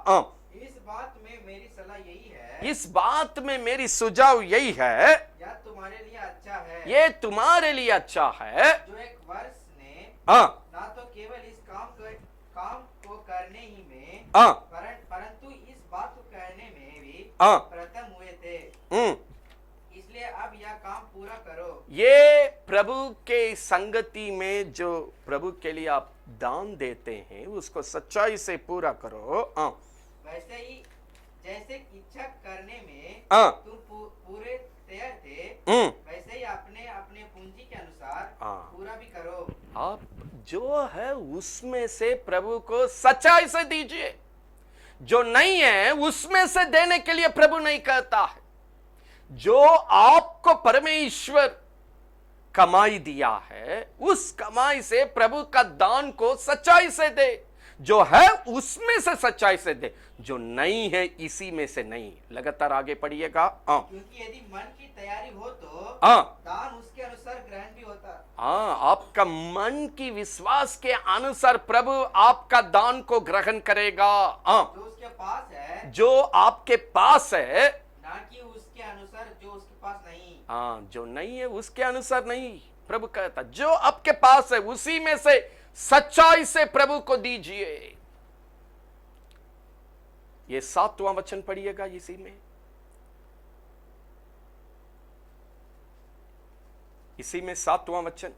इस बात में मेरी सलाह यही है, इस बात में मेरी सुझाव यही है, यह तुम्हारे लिए अच्छा है, ये तुम्हारे लिए अच्छा है, जो एक वर्ष ने ना तो केवल इस काम को करने ही में, परंतु इस बात को करने में भी प्रथम हुए थे, इसलिए अब यह काम पूरा करो। ये प्रभु के संगति में जो प्रभु के लिए आप दान देते हैं उसको सच्चाई से पूरा करो। वैसे ही जैसे इच्छा करने में तुम पूरे तैयार थे, वैसे ही अपने अपने पूंजी के अनुसार पूरा भी करो। आप जो है उसमें से प्रभु को सच्चाई से दीजिए, जो नहीं है उसमें से देने के लिए प्रभु नहीं कहता है। जो आपको परमेश्वर कमाई दिया है उस कमाई से प्रभु का दान को सच्चाई से दे, जो है उसमें से सच्चाई से दे, जो नहीं है इसी में से नहीं। लगातार आगे पढ़िएगा। क्योंकि यदि मन की तैयारी हो तो दान उसके अनुसार ग्रहण भी होता। आपका मन की विश्वास के अनुसार प्रभु आपका दान को ग्रहण करेगा। जो उसके पास है, जो आपके पास है, ना कि उसके अनुसार जो उसके पास नहीं। जो नहीं है उसके अनुसार नहीं, प्रभु कहता जो आपके पास है उसी में से सच्चाई से प्रभु को दीजिए। ये 7वां वचन पढ़िएगा इसी में, इसी में 7वां वचन।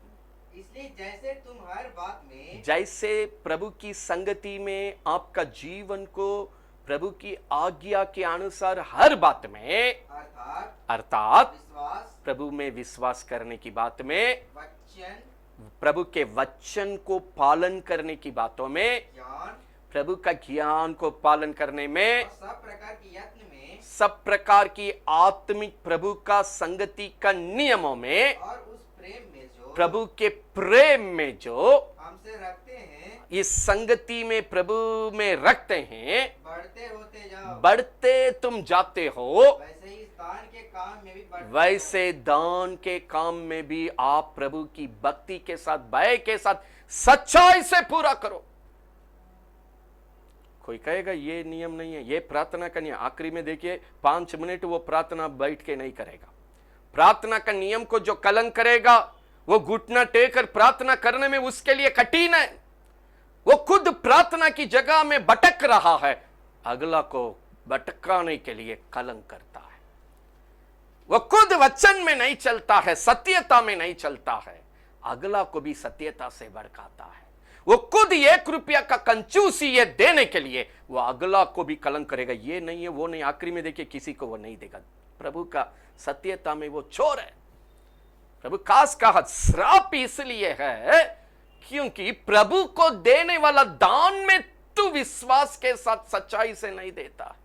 इसलिए जैसे तुम हर बात में, जैसे प्रभु की संगति में आपका जीवन को प्रभु की आज्ञा के अनुसार हर बात में, अर्थात प्रभु में विश्वास करने की बात में, प्रभु के वचन को पालन करने की बातों में, प्रभु का ज्ञान को पालन करने में, सब प्रकार की यत्न में, सब प्रकार की आत्मिक प्रभु का संगति का नियमों में, और उस प्रेम में जो प्रभु के प्रेम में जो हमसे रखते हैं, इस संगति में प्रभु में रखते हैं, बढ़ते होते जाओ, बढ़ते तुम जाते हो। वैसे ही दान के काम में भी बढ़ते, वैसे दान के काम में भी आप प्रभु की भक्ति के साथ, भय के साथ, सच्चाई से पूरा करो। कोई कहेगा ये नियम नहीं है, ये प्रार्थना का नियम, आखिरी में देखिए 5 मिनट वो प्रार्थना बैठ के नहीं करेगा। प्रार्थना का नियम को जो कलंक करेगा वो घुटना टेक कर प्रार्थना करने में उसके लिए कठिन है। वो खुद प्रार्थना की जगह में भटक रहा है, अगला को भटकाने के लिए कलंक करता है। वो खुद वचन में नहीं चलता है, सत्यता में नहीं चलता है, अगला को भी सत्यता से भड़काता है। वो खुद 1 रुपया का कंजूसी ये देने के लिए वो अगला को भी कलंक करेगा, ये नहीं है वो नहीं, आखिरी में देखिए किसी को वो नहीं देगा। प्रभु का सत्यता में वो चोर है। प्रभु खास कहा श्राप इसलिए है क्योंकि प्रभु को देने वाला दान में तू विश्वास के साथ सच्चाई से नहीं देता,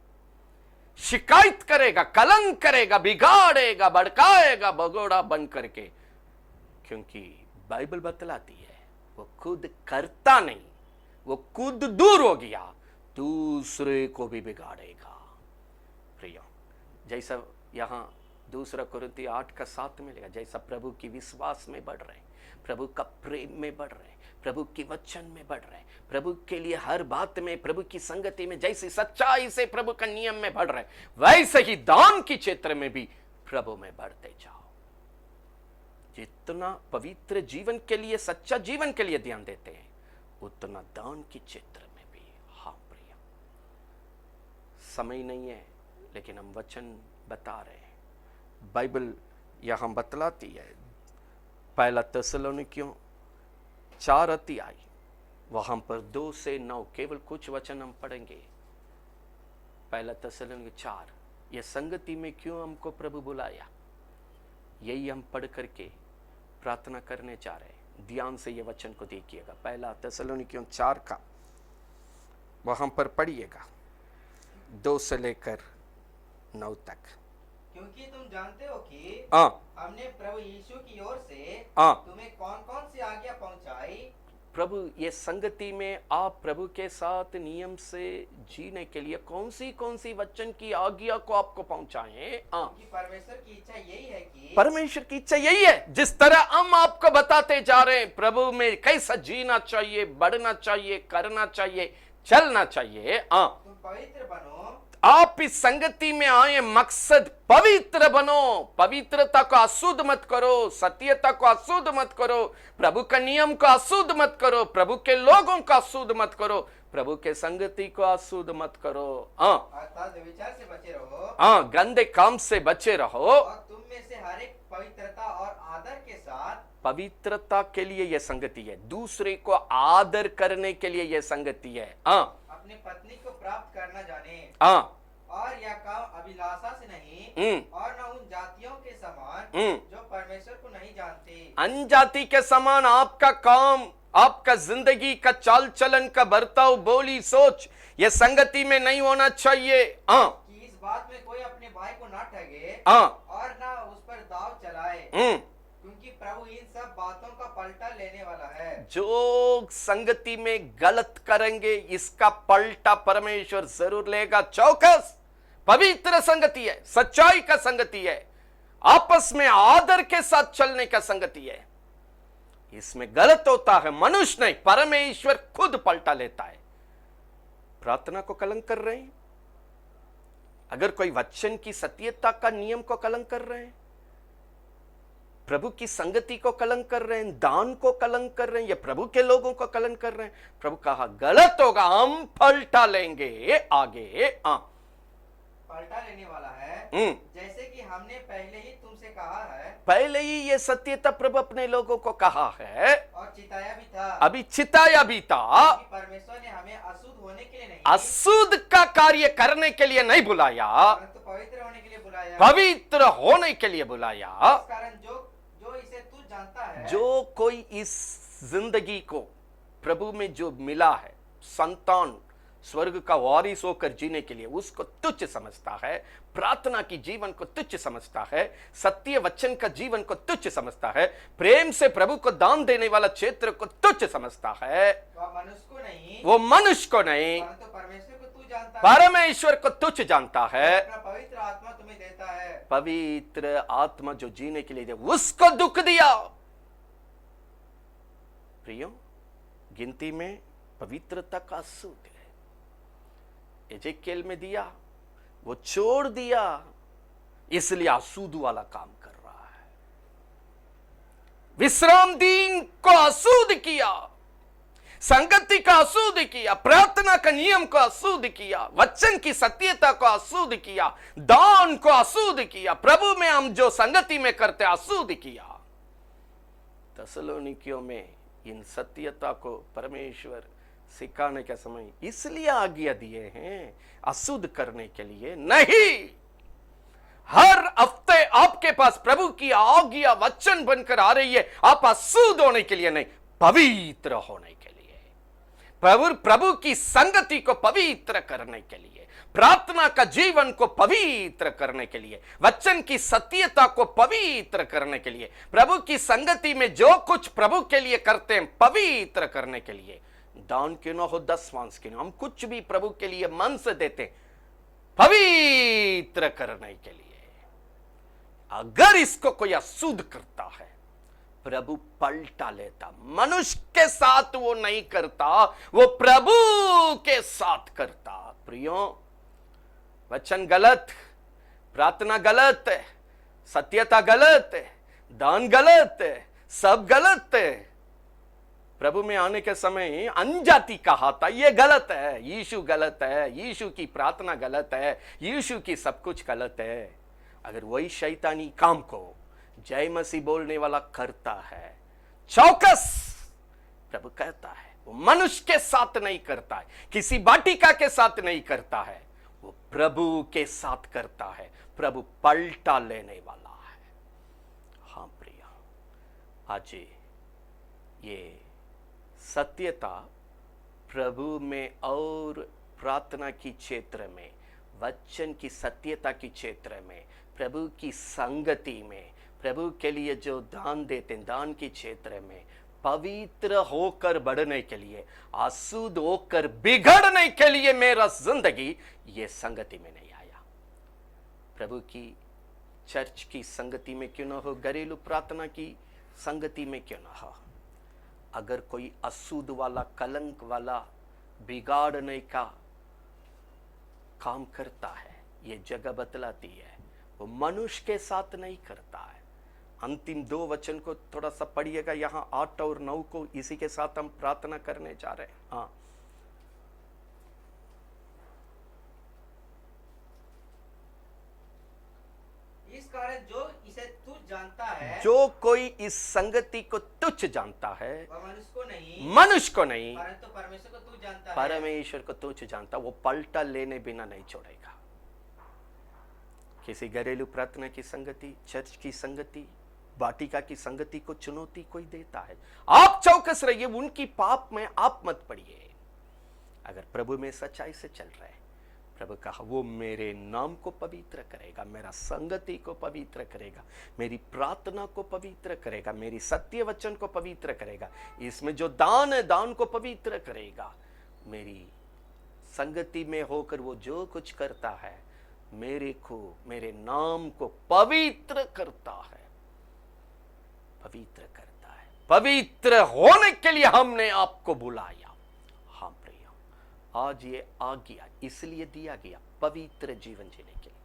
शिकायत करेगा, कलंक करेगा, बिगाड़ेगा, भड़काएगा भगोड़ा बन करके। क्योंकि बाइबल बतलाती है वो खुद करता नहीं, वो खुद दूर हो गया, दूसरे को भी बिगाड़ेगा। प्रिय, जैसा यहां 2 कुरिन्थी 8:7 में लिखा, जैसा प्रभु की विश्वास में बढ़ रहे, प्रभु का प्रेम में बढ़ रहे, प्रभु के वचन में बढ़ रहे, प्रभु के लिए हर बात में, प्रभु की संगति में, जैसी सच्चाई से प्रभु का नियम में बढ़ रहे, वैसे ही दान के क्षेत्र में भी प्रभु में बढ़ते जाओ। जितना पवित्र जीवन के लिए, सच्चा जीवन के लिए ध्यान देते हैं, उतना दान के क्षेत्र में भी समय नहीं है, लेकिन हम वचन बता रहे हैं। बाइबल यहाँ बतलाती है, पहला थिस्सलुनीकियों 4 अध्याय, वहां पर 2 से 9 केवल कुछ वचन हम पढ़ेंगे। पहला थिस्सलुनीकियों 4, ये संगति में क्यों हमको प्रभु बुलाया, यही हम पढ़ करके प्रार्थना करने जा रहे हैं। ध्यान से ये वचन को देखिएगा। पहला थिस्सलुनीकियों 4 का वहां पर पढ़िएगा 2 से लेकर 9 तक। क्योंकि तुम जानते हो कि हमने प्रभु यीशु की ओर से तुम्हें कौन कौन सी आज्ञा पहुंचाई। प्रभु, ये संगति में आप प्रभु के साथ नियम से जीने के लिए कौन सी वचन की आज्ञा को आपको पहुंचाएं? परमेश्वर की इच्छा यही है कि परमेश्वर की इच्छा यही है, जिस तरह हम आपको बताते जा रहे हैं प्रभु में कैसा जीना चाहिए, बढ़ना चाहिए, करना चाहिए, चलना चाहिए। तुम पवित्र बनो। आप इस संगति में आए, मकसद पवित्र बनो। पवित्रता को अशुद्ध मत करो, सत्यता को अशुद्ध मत करो, प्रभु का नियम को अशुद्ध मत करो, प्रभु के लोगों को अशुद्ध मत करो, प्रभु के संगति को अशुद्ध मत करो। अर्थात विचार से बचे रहो। गंदे काम से बचे रहो। और तुम में से हर एक पवित्रता और आदर के साथ, पवित्रता के लिए यह संगति है, दूसरे को आदर करने के लिए यह संगति है। अपनी पत्नी को प्राप्त करना जाने। और यह काम अभिलाषा से नहीं, और न उन जातियों के समान जो परमेश्वर को नहीं जानते। अनजाति के समान आपका काम, आपका जिंदगी का चाल चलन का बर्ताव, बोली, सोच, ये संगति में नहीं होना चाहिए। कि इस बात में कोई अपने भाई को ना ठगे और ना उस पर दाव चलाए, क्योंकि प्रभु इन सब बातों का पलटा लेने वाला है। जो संगति में गलत करेंगे इसका पलटा परमेश्वर जरूर लेगा। चौकस पवित्र संगति है, सच्चाई का संगति है, आपस में आदर के साथ चलने का संगति है। इसमें गलत होता है मनुष्य नहीं, परमेश्वर खुद पलटा लेता है। प्रार्थना को कलंक कर रहे हैं, अगर कोई वचन की सत्यता का नियम को कलंक कर रहे हैं, प्रभु की संगति को कलंक कर रहे हैं, दान को कलंक कर रहे हैं, या प्रभु के लोगों को कलंक कर रहे हैं, प्रभु कहा गलत होगा, हम पलटा लेंगे। आगे पलटा लेने वाला है, जैसे कि हमने पहले ही तुमसे कहा है। पहले ही ये सत्यता प्रभु अपने लोगों को कहा है और चिताया भी था। अभी चिताया भी था। परमेश्वर ने हमें अशुद्ध होने के लिए नहीं, अशुद्ध का कार्य करने के लिए नहीं बुलाया, परंतु पवित्र होने के लिए बुलाया। पवित्र होने के लिए बुलाया। इस कारण जो इसे तू जानता है, जो कोई इस जिंदगी को प्रभु में जो मिला है, संतान, स्वर्ग का वारिस होकर जीने के लिए, उसको तुच्छ समझता है, प्रार्थना की जीवन को तुच्छ समझता है, सत्य वचन का जीवन को तुच्छ समझता है, प्रेम से प्रभु को दान देने वाला क्षेत्र को तुच्छ समझता है, वो मनुष्य को नहीं, परंतु परमेश्वर को तू जानता है। परमेश्वर को तुच्छ जानता है। पवित्र आत्मा तुम्हें देता है, पवित्र आत्मा जो जीने के लिए दे, उसको दुख दिया। प्रियो, गिनती में पवित्रता का सूत्र है। एजेकियल में दिया, वो छोड़ दिया, इसलिए अशुद्ध वाला काम कर रहा है। विश्राम दिन को अशुद्ध किया, संगति का अशुद्ध किया, प्रार्थना का नियम को अशुद्ध किया, वचन की सत्यता को अशुद्ध किया, दान को अशुद्ध किया, प्रभु में हम जो संगति में करते अशुद्ध किया। थिस्सलुनीकियों में इन सत्यता को परमेश्वर सिखाने का समय इसलिए आज्ञा दिए हैं, अशुद्ध करने के लिए नहीं। हर हफ्ते आपके पास प्रभु की आज्ञा वचन बनकर आ रही है, आप अशुद्ध होने के लिए नहीं, पवित्र होने के लिए, प्रभु की संगति को पवित्र करने के लिए, प्रार्थना का जीवन को पवित्र करने के लिए, वचन की सत्यता को पवित्र करने के लिए, प्रभु की संगति में जो कुछ प्रभु के लिए करते हैं पवित्र करने के लिए। दान क्यों ना हो, 10 मांस क्यों ना, हम कुछ भी प्रभु के लिए मन से देते पवित्र करने के लिए। अगर इसको कोई अशुद्ध करता है, प्रभु पलटा लेता। मनुष्य के साथ वो नहीं करता, वो प्रभु के साथ करता। प्रियो, वचन गलत, प्रार्थना गलत है, सत्यता गलत है, दान गलत है, सब गलत है, प्रभु में आने के समय अनजाति कहा था ये गलत है, यीशु गलत है, यीशु की प्रार्थना गलत है, यीशु की सब कुछ गलत है। अगर वही शैतानी काम को जय मसीह बोलने वाला करता है, चौकस प्रभु कहता है वो मनुष्य के साथ नहीं करता है, किसी वाटिका के साथ नहीं करता है, वो प्रभु के साथ करता है। प्रभु पलटा लेने वाला है। हाँ प्रिय, आज ये सत्यता प्रभु में और प्रार्थना की क्षेत्र में, वचन की सत्यता की क्षेत्र में, प्रभु की संगति में, प्रभु के लिए जो दान देते हैं दान की क्षेत्र में, पवित्र होकर बढ़ने के लिए, अशुद्ध होकर बिगड़ने के लिए मेरा जिंदगी ये संगति में नहीं आया। प्रभु की चर्च की संगति में क्यों ना हो, घरेलू प्रार्थना की संगति में क्यों ना हो, अगर कोई अशुद्ध वाला, कलंक वाला, बिगाड़ने का काम करता है, ये जगह बतलाती है वो मनुष्य के साथ नहीं करता है। अंतिम 2 वचन को थोड़ा सा पढ़िएगा, यहाँ 8 और 9 को, इसी के साथ हम प्रार्थना करने जा रहे हैं। हाँ, इस कारण जो इसे तुच्छ जानता है, जो कोई इस संगति को तुच्छ जानता है, वह मनुष्य को नहीं परंतु परमेश्वर को तुच्छ जानता है। परमेश्वर को तुच्छ जानता, वो पलटा लेने बिना नहीं छोड़ेगा। किसी घरेलू प्रार्थना की संगति, चर्च की संगति, वाटिका की संगति को चुनौती कोई देता है, आप चौकस रहिए, उनकी पाप में आप मत पड़िए। अगर प्रभु में सच्चाई से चल रहे हैं, प्रभु कहा वो मेरे नाम को पवित्र करेगा, मेरा संगति को पवित्र करेगा, मेरी प्रार्थना को पवित्र करेगा, मेरी सत्य वचन को पवित्र करेगा, इसमें जो दान है दान को पवित्र करेगा। मेरी संगति में होकर वो जो कुछ करता है मेरे को, मेरे नाम को पवित्र करता है, पवित्र करता है। पवित्र होने के लिए हमने आपको बुलाया। हाँ प्रिय, आज ये आज्ञा इसलिए दिया गया, पवित्र जीवन जीने के लिए,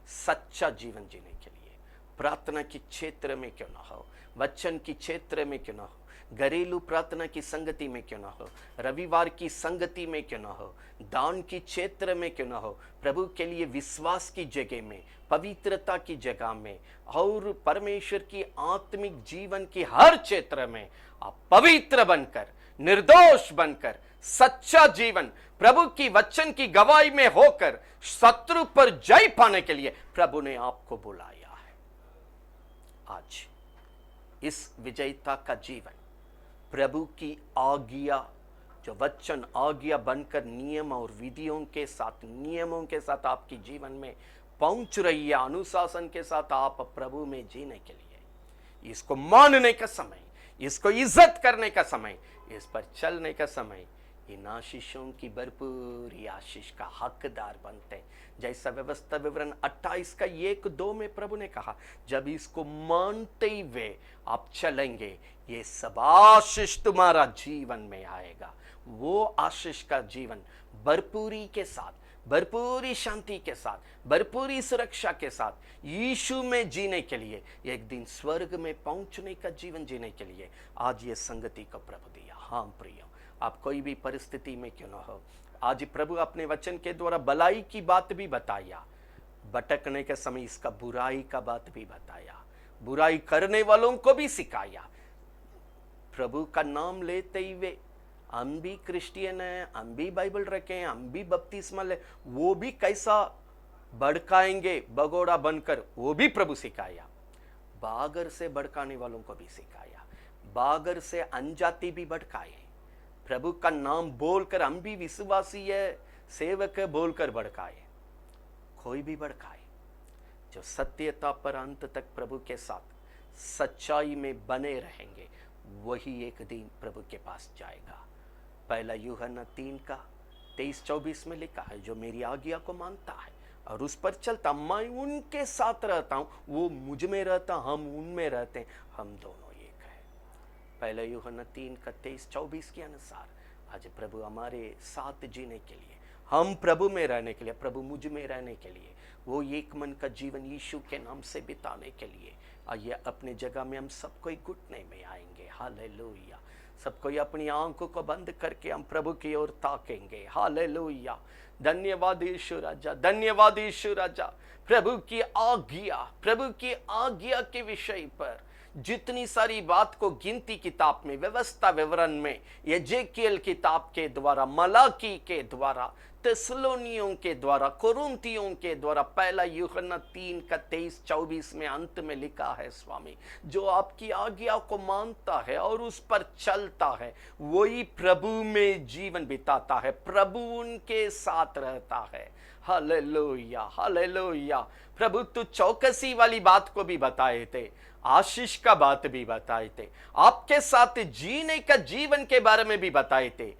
सच्चा जीवन जीने के लिए। प्रार्थना के क्षेत्र में क्यों ना हो, वचन की क्षेत्र में क्यों ना हो, घरेलू प्रार्थना की संगति में क्यों ना हो, रविवार की संगति में क्यों ना हो, दान की क्षेत्र में क्यों ना हो, प्रभु के लिए विश्वास की जगह में, पवित्रता की जगह में, और परमेश्वर की आत्मिक जीवन की हर क्षेत्र में आप पवित्र बनकर, निर्दोष बनकर, सच्चा जीवन प्रभु की वचन की गवाही में होकर शत्रु पर जय पाने के लिए प्रभु ने आपको बुलाया है। आज इस विजयता का जीवन प्रभु की आज्ञा, जो वचन आज्ञा बनकर नियम और विधियों के साथ, नियमों के साथ आपकी जीवन में पहुंच रही है, अनुशासन के साथ आप प्रभु में जीने के लिए, इसको मानने का समय, इसको इज्जत करने का समय, इस पर चलने का समय, इन आशीषों की भरपूर आशीष का हकदार बनते हैं। जैसा व्यवस्था विवरण 28 का 1-2 में प्रभु ने कहा, जब इसको मानते हुए आप चलेंगे, ये सब आशीष तुम्हारा जीवन में आएगा। वो आशीष का जीवन भरपूरी के साथ, भरपूरी शांति के साथ, भरपूरी सुरक्षा के साथ यीशु में जीने के लिए, एक दिन स्वर्ग में पहुंचने का जीवन जीने के लिए आज ये संगति को प्रभु दिया। हाँ प्रिय, आप कोई भी परिस्थिति में क्यों ना हो, आज प्रभु अपने वचन के द्वारा भलाई की बात भी बताया, भटकने के समय इसका बुराई का बात भी बताया, बुराई करने वालों को भी सिखाया। प्रभु का नाम लेते हुए हम भी क्रिश्चियन हैं, हम भी बाइबल रखें, हम भी बपतिस्मा ले, वो भी कैसा भड़काएंगे भगोड़ा बनकर, वो भी प्रभु सिखाया। बागर से भड़काने वालों को भी सिखाया, बागर से अनजाति भी भड़काए, प्रभु का नाम बोलकर हम भी विश्वासी है, सेवक है बोलकर भड़काए, कोई भी भड़काए। जो सत्यता पर अंत तक प्रभु के साथ सच्चाई में बने रहेंगे, वही एक दिन प्रभु के पास जाएगा। पहला यूहन्ना 3 का 23-24 में लिखा है, जो मेरी आज्ञा को मानता है और उस पर चलता, मैं उनके साथ रहता हूं, वो मुझ में रहता, हम उनमें रहते हैं, हम दोनों एक है। पहला यूहन्ना 3 का 23-24 के अनुसार आज प्रभु हमारे साथ जीने के लिए, हम प्रभु में रहने के लिए, प्रभु मुझ में रहने के लिए, वो एक मन का जीवन यीशु के नाम से बिताने के लिए, आइए अपने जगह में हम सबको घुटने में आएंगे। हालेलुया। सब कोई अपनी आंखों को बंद करके हम प्रभु की ओर ताकेंगे। हालेलुया, धन्यवाद यीशु राजा, धन्यवाद यीशु राजा। प्रभु की आज्ञा के विषय पर जितनी सारी बात को गिनती किताब में, व्यवस्था विवरण में, यजेकियल किताब के द्वारा, मलाकी के द्वारा, तेसलोनियों के द्वारा, कोरिन्थियों के द्वारा, पहला यूहन्ना 3:23-24 में अंत में लिखा है स्वामी, जो आपकी आज्ञा को मानता है और उस पर चलता है वही प्रभु में जीवन बिताता है, प्रभु उनके साथ रहता है। Hallelujah, hallelujah. प्रभु तो चौकसी वाली बात को भी बताए थे, आशीष का बात भी बताए थे, आपके साथ जीने का जीवन के बारे में भी बताए थे,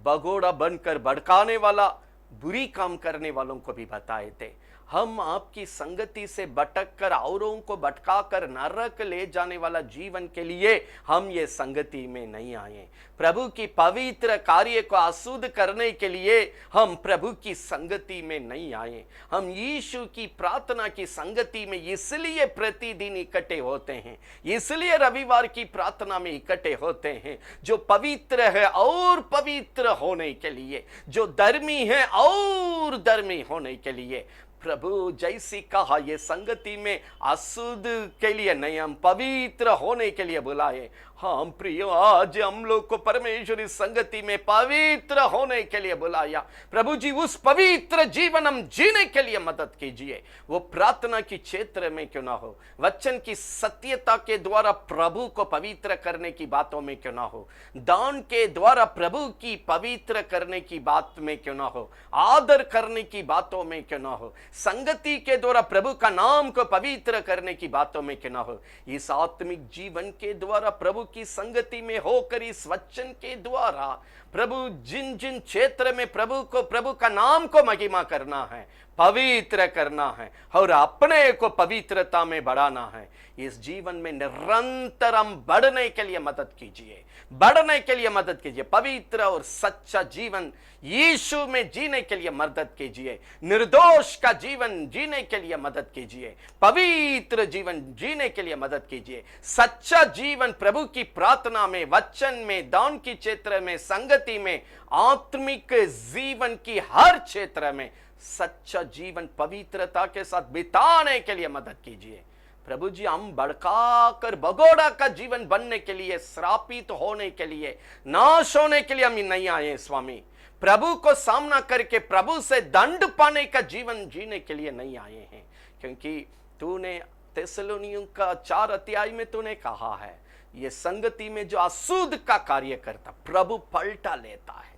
भगोड़ा बनकर भड़काने वाला, बुरी काम करने वालों को भी बताए थे। हम आपकी संगति से भटक कर औरों को भटकाकर नरक ले जाने वाला जीवन के लिए हम ये संगति में नहीं आए। प्रभु की पवित्र कार्य को अशुद्ध करने के लिए हम प्रभु की संगति में नहीं आए। हम यीशु की प्रार्थना की संगति में इसलिए प्रतिदिन इकट्ठे होते हैं, इसलिए रविवार की प्रार्थना में इकट्ठे होते हैं, जो पवित्र है और पवित्र होने के लिए, जो धर्मी है और धर्मी होने के लिए। प्रभु जैसी कहा, ये संगति में अशुद्ध के लिए नहीं, हम पवित्र होने के लिए बुलाए। हम प्रियो, आज हम लोग को परमेश्वर इस संगति में पवित्र होने के लिए बुलाया। प्रभु जी, उस पवित्र जीवन हम जीने के लिए मदद कीजिए। वो प्रार्थना की क्षेत्र में क्यों ना हो, वचन की सत्यता के द्वारा प्रभु को पवित्र करने की बातों में क्यों ना हो, दान के द्वारा प्रभु की पवित्र करने की बात में क्यों ना हो, आदर करने की बातों में क्यों ना हो, संगति के द्वारा प्रभु का नाम को पवित्र करने की बातों में क्यों ना हो, इस आत्मिक जीवन के द्वारा प्रभु की संगति में होकर, इस वचन के द्वारा प्रभु जिन जिन क्षेत्र में प्रभु का नाम को महिमा करना है, पवित्र करना है और अपने को पवित्रता में बढ़ाना है, इस जीवन में निरंतर हम बढ़ने के लिए मदद कीजिए, बढ़ने के लिए मदद कीजिए। पवित्र और सच्चा जीवन यीशु में जीने के लिए मदद कीजिए, निर्दोष का जीवन जीने के लिए मदद कीजिए, पवित्र जीवन जीने के लिए मदद कीजिए, सच्चा जीवन प्रभु की प्रार्थना में, वचन में, दान की क्षेत्र में, संगति में, आत्मिक जीवन की हर क्षेत्र में सच्चा जीवन पवित्रता के साथ बिताने के लिए मदद कीजिए। प्रभु जी, हम भड़काकर भगोड़ा का जीवन बनने के लिए, श्रापित होने के लिए, नाश होने के लिए हम नहीं आए स्वामी। प्रभु को सामना करके प्रभु से दंड पाने का जीवन जीने के लिए नहीं आए हैं, क्योंकि तूने तेसलोनियों का 4 अध्याय में तूने कहा है, ये संगति में जो अशुद्ध का कार्य करता प्रभु पलटा लेता है,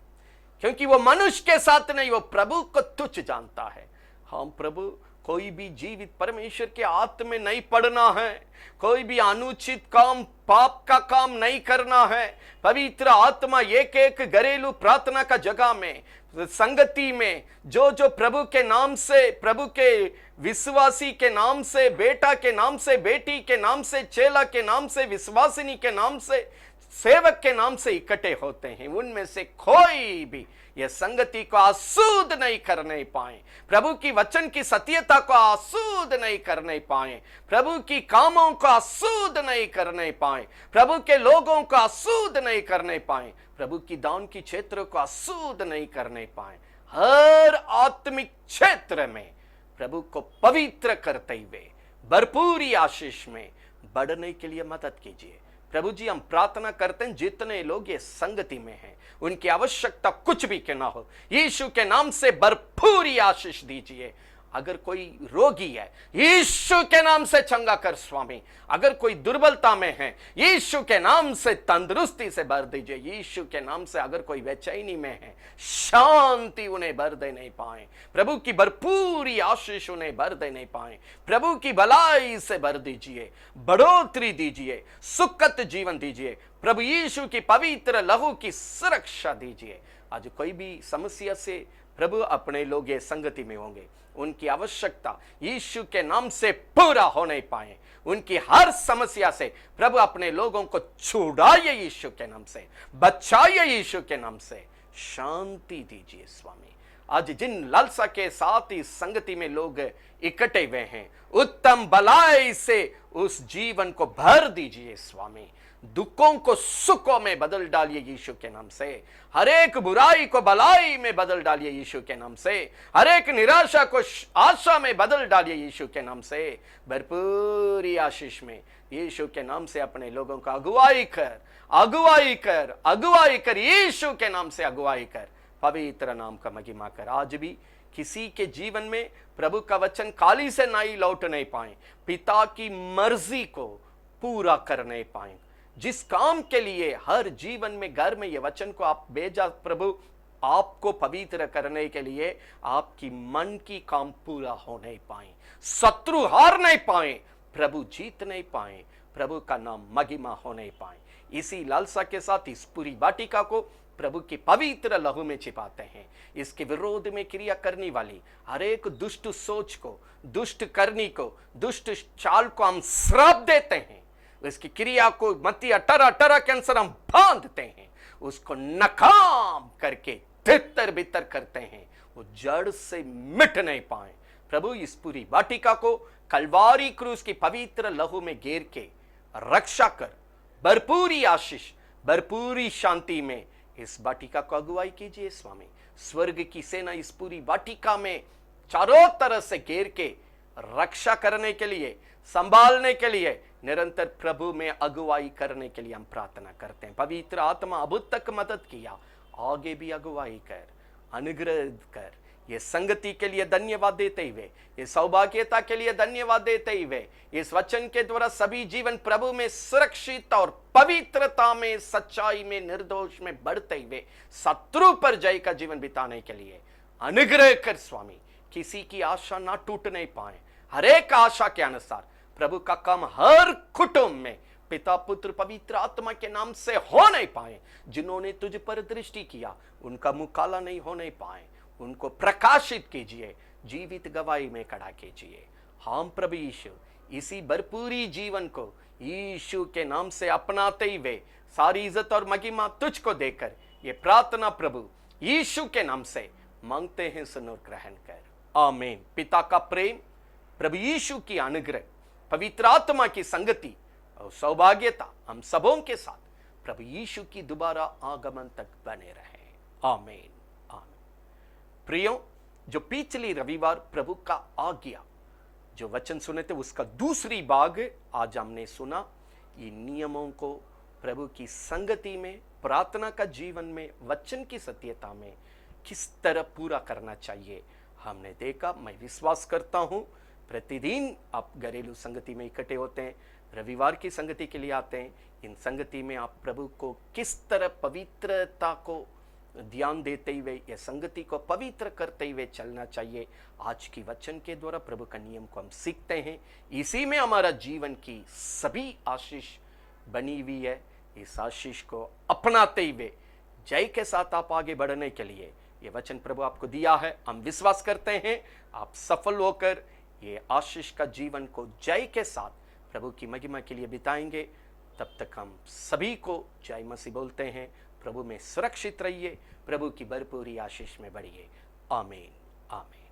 क्योंकि वो मनुष्य के साथ नहीं, वो प्रभु को तुच्छ जानता है। हम प्रभु, कोई भी जीवित परमेश्वर के हाथ में नहीं पड़ना है, कोई भी अनुचित काम, पाप का काम नहीं करना है। पवित्र आत्मा एक एक घरेलू प्रार्थना का जगह में, संगति में, जो जो प्रभु के नाम से, प्रभु के विश्वासी के नाम से, बेटा के नाम से, बेटी के नाम से, चेला के नाम से, विश्वासिनी के नाम से, सेवक के नाम से इकट्ठे होते हैं, उनमें से कोई भी यह संगति को अशुद्ध नहीं करने पाए, प्रभु की वचन की सत्यता को अशुद्ध नहीं करने पाए, प्रभु की कामों को अशुद्ध नहीं करने पाए, प्रभु के लोगों को अशुद्ध नहीं करने पाए, प्रभु की दान की क्षेत्र को अशुद्ध नहीं करने पाए। हर आत्मिक क्षेत्र में प्रभु को पवित्र करते हुए भरपूरी आशीष में बढ़ने के लिए मदद कीजिए। प्रभु जी, हम प्रार्थना करते हैं, जितने लोग ये संगति में हैं, उनकी आवश्यकता कुछ भी क्यों ना हो, यीशु के नाम से भरपूरी आशीष दीजिए। अगर कोई रोगी है, यीशु के नाम से चंगा कर स्वामी। अगर कोई दुर्बलता में है, यीशु के नाम से तंदुरुस्ती से भर दीजिए। यीशु के नाम से अगर कोई बेचैनी में है, शांति उन्हें भर दे नहीं पाए, प्रभु की भरपूरी आशीष उन्हें भर दे नहीं पाए, प्रभु की भलाई से भर दीजिए, बढ़ोतरी दीजिए, सुखद जीवन दीजिए। प्रभु यीशु की पवित्र लहू की सुरक्षा दीजिए। आज कोई भी समस्या से प्रभु अपने लोग ये संगति में होंगे, उनकी आवश्यकता यीशु के नाम से पूरा होने पाए, उनकी हर समस्या से प्रभु अपने लोगों को छुड़ाइए, यीशु के नाम से बचाइए, यीशु के नाम से शांति दीजिए स्वामी। आज जिन लालसा के साथ इस संगति में लोग इकट्ठे हुए हैं, उत्तम भलाई से उस जीवन को भर दीजिए स्वामी। दुखों को सुखों में बदल डालिए यीशु के नाम से। हर एक बुराई को भलाई में बदल डालिए यीशु के नाम से। हर एक निराशा को आशा में बदल डालिए यीशु के नाम से। भरपूरी आशीष में यीशु के नाम से अपने लोगों का अगुवाई कर, अगुवाई कर, अगुवाई कर, यीशु के नाम से अगुवाई कर। पवित्र नाम का महिमा कर। आज भी किसी के जीवन में प्रभु का वचन खाली से नहीं लौट नहीं पाए, पिता की मर्जी को पूरा कर नहीं पाए। जिस काम के लिए हर जीवन में घर में ये वचन को आप भेजा प्रभु, आपको पवित्र करने के लिए आपकी मन की काम पूरा हो नहीं पाए, शत्रु हार नहीं पाए, प्रभु जीत नहीं पाए, प्रभु का नाम महिमा हो नहीं पाए। इसी लालसा के साथ इस पूरी वाटिका को प्रभु की पवित्र लहू में छिपाते हैं। इसके विरोध में क्रिया करने वाली हर एक दुष्ट सोच को, दुष्ट करनी को, दुष्ट चाल को हम श्राप देते हैं। इसकी क्रिया को मत्ती 18:18 के अनुसार हम बांधते हैं, उसको नकाम करके तितर बितर करते हैं, वो जड़ से मिट नहीं पाए। प्रभु इस पूरी वाटिका को कलवारी क्रूस की पवित्र लहू में घेर के रक्षा कर, भरपूरी आशीष, भरपूरी शांति में इस वाटिका को अगुवाई कीजिए स्वामी। स्वर्ग की सेना इस पूरी वाटिका में चारों तरफ से घेर के रक्षा करने के लिए, संभालने के लिए, निरंतर प्रभु में अगुवाई करने के लिए हम प्रार्थना करते हैं। पवित्र आत्मा अब तक मदद किया, आगे भी अगुवाई कर, अनुग्रह कर। ये संगति के लिए धन्यवाद देते हुए, ये सौभाग्यता के लिए धन्यवाद देते हुए, इस वचन के द्वारा सभी जीवन प्रभु में सुरक्षित और पवित्रता में, सच्चाई में, निर्दोष में बढ़ते हुए शत्रु पर जय का जीवन बिताने के लिए अनुग्रह कर स्वामी। किसी की आशा ना टूटने पाए, हर एक आशा के अनुसार प्रभु का काम हर कुटुंब में पिता पुत्र पवित्र आत्मा के नाम से हो नहीं पाए। जिन्होंने तुझ पर दृष्टि किया उनका मुंह काला नहीं होने पाए, उनको प्रकाशित कीजिए, जीवित गवाही में खड़ा कीजिए। हम प्रभु यीशु इसी भरपूरी जीवन को यीशु के नाम से अपनाते हुए सारी इज्जत और महिमा तुझको देकर ये प्रार्थना प्रभु यीशु के नाम से मांगते हैं, सुन और ग्रहण कर। आमीन। पिता का प्रेम, प्रभु यीशु की अनुग्रह, पवित्र आत्मा की संगति और सौभाग्यता हम सबों के साथ प्रभु यीशु की दोबारा आगमन तक बने रहे। आमीन, आमीन। प्रियो, जो पिछली रविवार प्रभु का आज्ञा जो वचन सुने थे उसका दूसरी भाग आज हमने सुना। ये नियमों को प्रभु की संगति में, प्रार्थना का जीवन में, वचन की सत्यता में किस तरह पूरा करना चाहिए हमने देखा। मैं विश्वास करता हूं प्रतिदिन आप घरेलू संगति में इकट्ठे होते हैं, रविवार की संगति के लिए आते हैं। इन संगति में आप प्रभु को किस तरह पवित्रता को ध्यान देते हुए, यह संगति को पवित्र करते हुए चलना चाहिए, आज की वचन के द्वारा प्रभु का नियम को हम सीखते हैं। इसी में हमारा जीवन की सभी आशीष बनी हुई है। इस आशीष को अपनाते हुए जय के साथ आप आगे बढ़ने के लिए ये वचन प्रभु आपको दिया है। हम विश्वास करते हैं आप सफल होकर ये आशीष का जीवन को जय के साथ प्रभु की महिमा के लिए बिताएंगे। तब तक हम सभी को जय मसीह बोलते हैं। प्रभु में सुरक्षित रहिए, प्रभु की भरपूरी आशीष में बढ़िए। आमीन, आमीन।